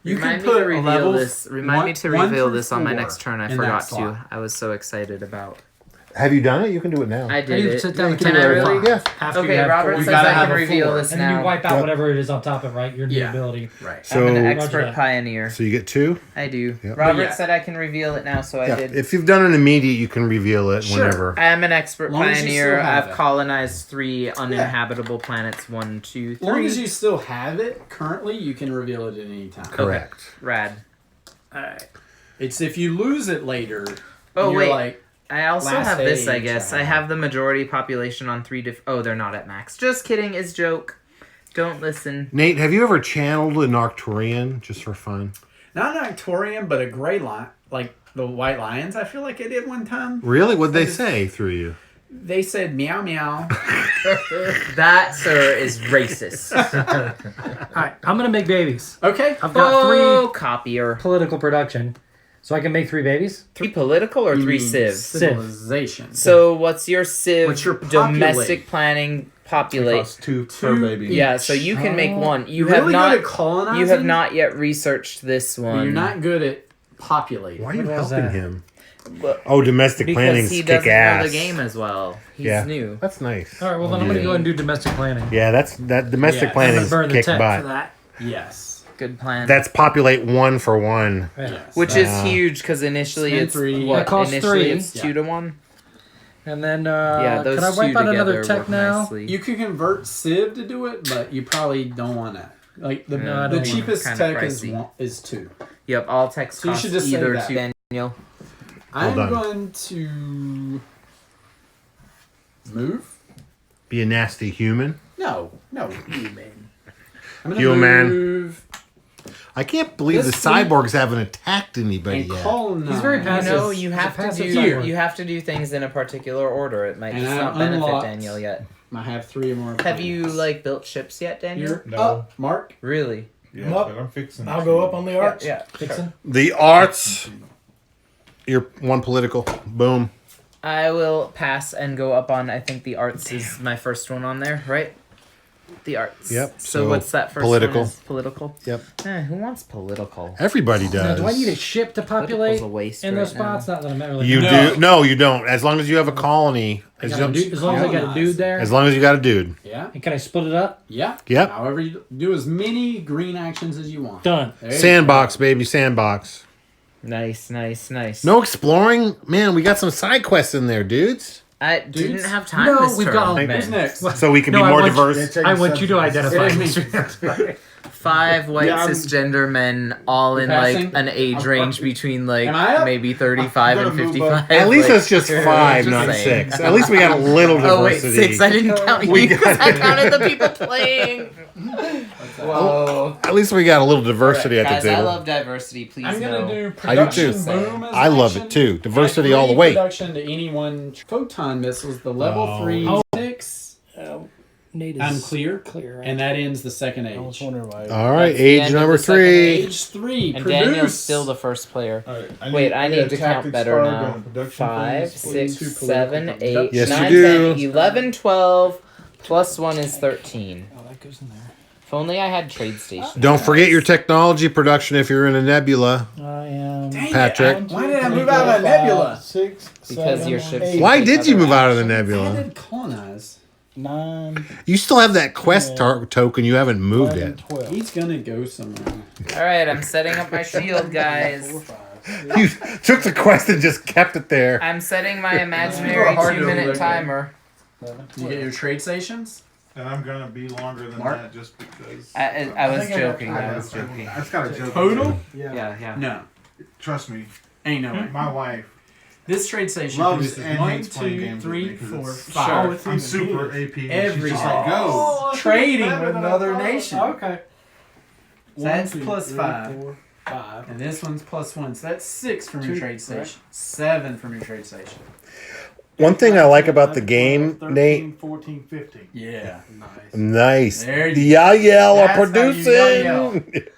You Remind can me put to a reveal level this. Remind me to one reveal through this on my 4 next turn. I in forgot that to. slot. I was so excited about. Have you done it? You can do it now. I Hey, did you it. sit down and Can do I it really? Yeah. After you Okay, have Robert 4. says gotta I have can a reveal 4. this And then you now. wipe out Yep. whatever it is on top of it, right? Your new Yeah. ability. Right. So, I'm an Roger expert that. pioneer. so you get 2. I do. Yep. Robert But yeah. said I can reveal it now, so I Yeah. did. If you've done an immediate, you can reveal it Sure. whenever. I am an expert Long as you pioneer. still have I've it. colonized 3 uninhabitable planets. 1, 2, 3. As long as you still have it currently, you can reveal it at any time. Correct. Rad. Alright. It's if you lose it later. Oh, you're wait. Like, I also Last have this, I age, guess. I I don't have the majority population on 3 Oh, they're not at max. Just kidding. It's joke. Don't listen. Nate, have you ever channeled an Arcturian just for fun? not an Arcturian, but a gray lion, like the white lions. I feel like I did one time. Really? What'd they say through you? They said meow meow. That, sir, is racist. All right, I'm gonna make babies. Okay. I've got Oh, 3 copier. political production, so I can make 3 babies. 3 political or You 3 mean civ? Civilization. So what's your civ What's your domestic planning populate? Costs 2 per baby. Yeah, so you can make 1. You You're have really not good at colonizing. you have not yet researched this But one. you're not good at populating. Why are you What was helping that? him? But- Oh, domestic because planning's he kick doesn't ass. know the game as well. He's Yeah. new. That's nice. All right, well then I'm gonna go ahead and do domestic planning. Yeah, that domestic Yeah. planning I'm is gonna burn the kick tech butt. for that. Yes. Good plan. That's populate 1 for 1. Yeah. Yes. Which is Uh, huge because initially spend it's 3. what? That costs Initially 3. it's 2 to 1. And then Yeah, those can I 2 wipe out together another work tech now? nicely. You could convert Civ to do it, but you probably don't want to. Like the, No, I the don't. cheapest Kinda tech pricey. is 2. Yep, all text So you costs should just say either that. 2. Daniel. I'm done. going to move. Be a nasty human. No, human. I'm gonna Human. move I can't believe This the cyborgs haven't attacked anybody and yet. colonize. He's very You passive. know, you He's a have to passive do cyborg. you have to do things in a particular order. It might And just I've not benefit unlocked- Daniel yet. I have 3 or more. Have you planets. like built ships yet, Daniel? You're No. up, Mark? Really? Yeah, Up. but I'm fixing I'll it. go up on the Yeah, arch. yeah. Fixing. The arts. You're 1 political. Boom. I will pass and go up on. I think the arts is my first one on there, right? The arts. Yep, So, so what's that first political. one? Is political. Yep. Who wants political? Everybody Now, does. do I need a ship to populate Political's a waste in those right now. spots? Not that I'm really. You No. do. No, you don't. As long as you have a colony. I As, got a dude- as long as I got a dude there. long as you got a dude. Yeah. And can I split it up? Yeah. Yep. However, you do as many green actions as you want. Done. There you Sandbox, baby. Sandbox. Nice, nice, nice. No exploring? Man, we got some side quests in there, dudes. I Dudes? didn't have time No, this we've turn. got- go. Thank Who's next? So we can No, be I more want you- diverse. I want you to identify It me. is 5 white Yeah, I'm- cisgender men, all in You're like passing? an age range between like Am I up? maybe 35 and I'm gonna move 55. At least like, it's just just 5, not saying. 6. At least we got a little Oh wait, diversity. 6. I didn't count We you because I got- counted the people playing. Whoa. At least we got a little diversity at Guys, the I table. love diversity. Please I'm know. gonna do I do production too. boom as I an love it action. too. Diversity Add all the 3 way. Production to any one photon missiles. The level Oh. 3 Oh. 6. Nate is I'm clear. Clear. Right? And that ends the second I was age. wondering why. All right, That's the age end of number the second 3. Age 3. And produce. Daniel's still the first player. Alright, Wait, I need to count tactics better card, now. go to production 5, phase. 6, Two political 7, 8, Yes, 9, you do. 10, 11, 12. Plus 1 is 13. Oh, that goes in there. If only I had trade stations. Don't forget your technology production if you're in a nebula. I am. Dang it, Patrick. Why did I move out of a nebula? 6, Because 7, your ship's 8, Why did you other move out of the actions. I nebula? did colonize. 9, You still have that quest Yeah. token. You haven't moved 11, it. 12. He's gonna go somewhere. Alright, I'm setting up my shield, guys. 4, 5, 6. You took the quest and just kept it there. I'm setting my People imaginary are hard to 2-minute look at. timer. 11, You get your trade stations? And I'm gonna be longer than Mark? that just because. I was think I got joking. time. I was joking. I've got a joke. Total? Yeah. No. Trust me, Ain't no way. my wife This trade station loves produces and 1, hates playing 2, games 3, with me 4, 'cause it's- 5. it's I'm even super good. AP. Every She's just time. like, go. Trading with another nation. Okay. So that's 1, 2, plus 3, 5. 4, 5. And this one's plus 1. So that's 6 from your 2, trade right? station. 7 from your trade station. One thing I like about the 11, game, 12, 13, Nate. 14, 15. Yeah. Nice. Nice. There The you- Yael are That's how you producing.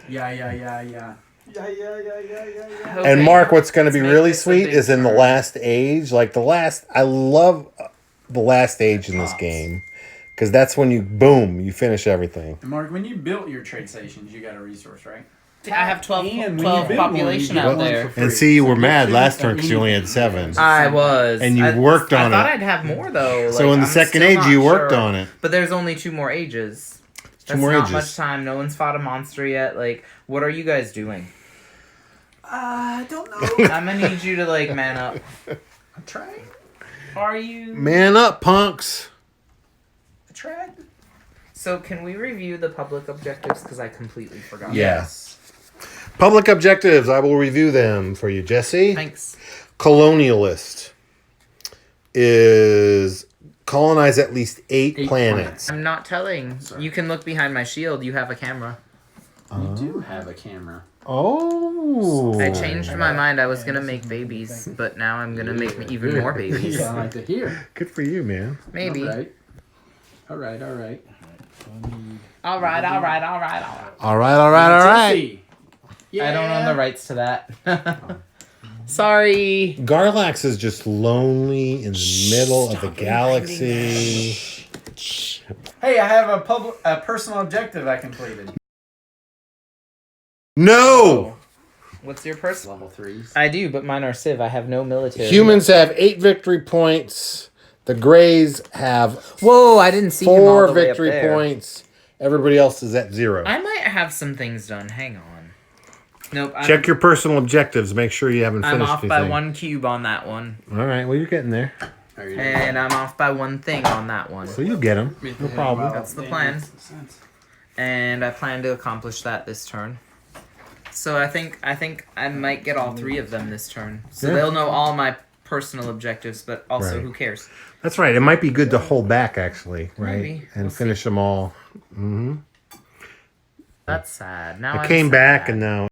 Yeah. Yeah. And Mark, what's going to be Let's make really this a sweet big is in the turn. last age. Like I love the last age in this game because that's when you you finish everything. And Mark, when you built your trade stations, you got a resource, right? I have 12, And when you 12 build one, population you get out one there. for And free. see, you So were get mad 2 last for turn because you only had anything. 7. I was. And you I- worked on I thought it. I'd have more though. So in the I'm second still age, not you worked sure. on it. But there's only 2 more ages. That's more not ages. much time. No one's fought a monster yet. Like, what are you guys doing? I don't know. I'm gonna need you to like man up. I'm trying. Are you? Man up, punks. I tried. So can we review the public objectives? Because I completely forgot. Yes. Public objectives. I will review them for you, Jesse. Thanks. Colonialist is colonize at least 8 planets. I'm not telling. You can look behind my shield. You have a camera. You do have a camera. Oh. I changed my mind. I was gonna make babies, but now I'm gonna make even more babies. I like to hear. Good for you, man. Maybe. All right. All right. All right. Jesse. I don't own the rights to that. Sorry. Garlax is just lonely in the middle of the galaxy. Hey, I have a personal objective I completed. No! What's your personal? Level 3s. I do, but mine are Civ. I have no military. Humans have 8 victory points. The Greys have Whoa! I didn't see him all 4 the way up victory there. points. Everybody else is at 0. I might have some things done. Hang on. Nope. Check your personal objectives. Make sure you haven't I'm finished off anything. by 1 cube on that one, All right, well, you're getting there. and I'm off by 1 thing on that one. So you'll get them. No problem. That's the plan. And I plan to accomplish that this turn. So I think I might get all 3 of them this turn. So Yeah. they'll know all my personal objectives, but also Right. who cares? That's right. It might be good to hold back, actually, right? Maybe. And We'll finish them all. That's sad. Now I I'm came back sad. and now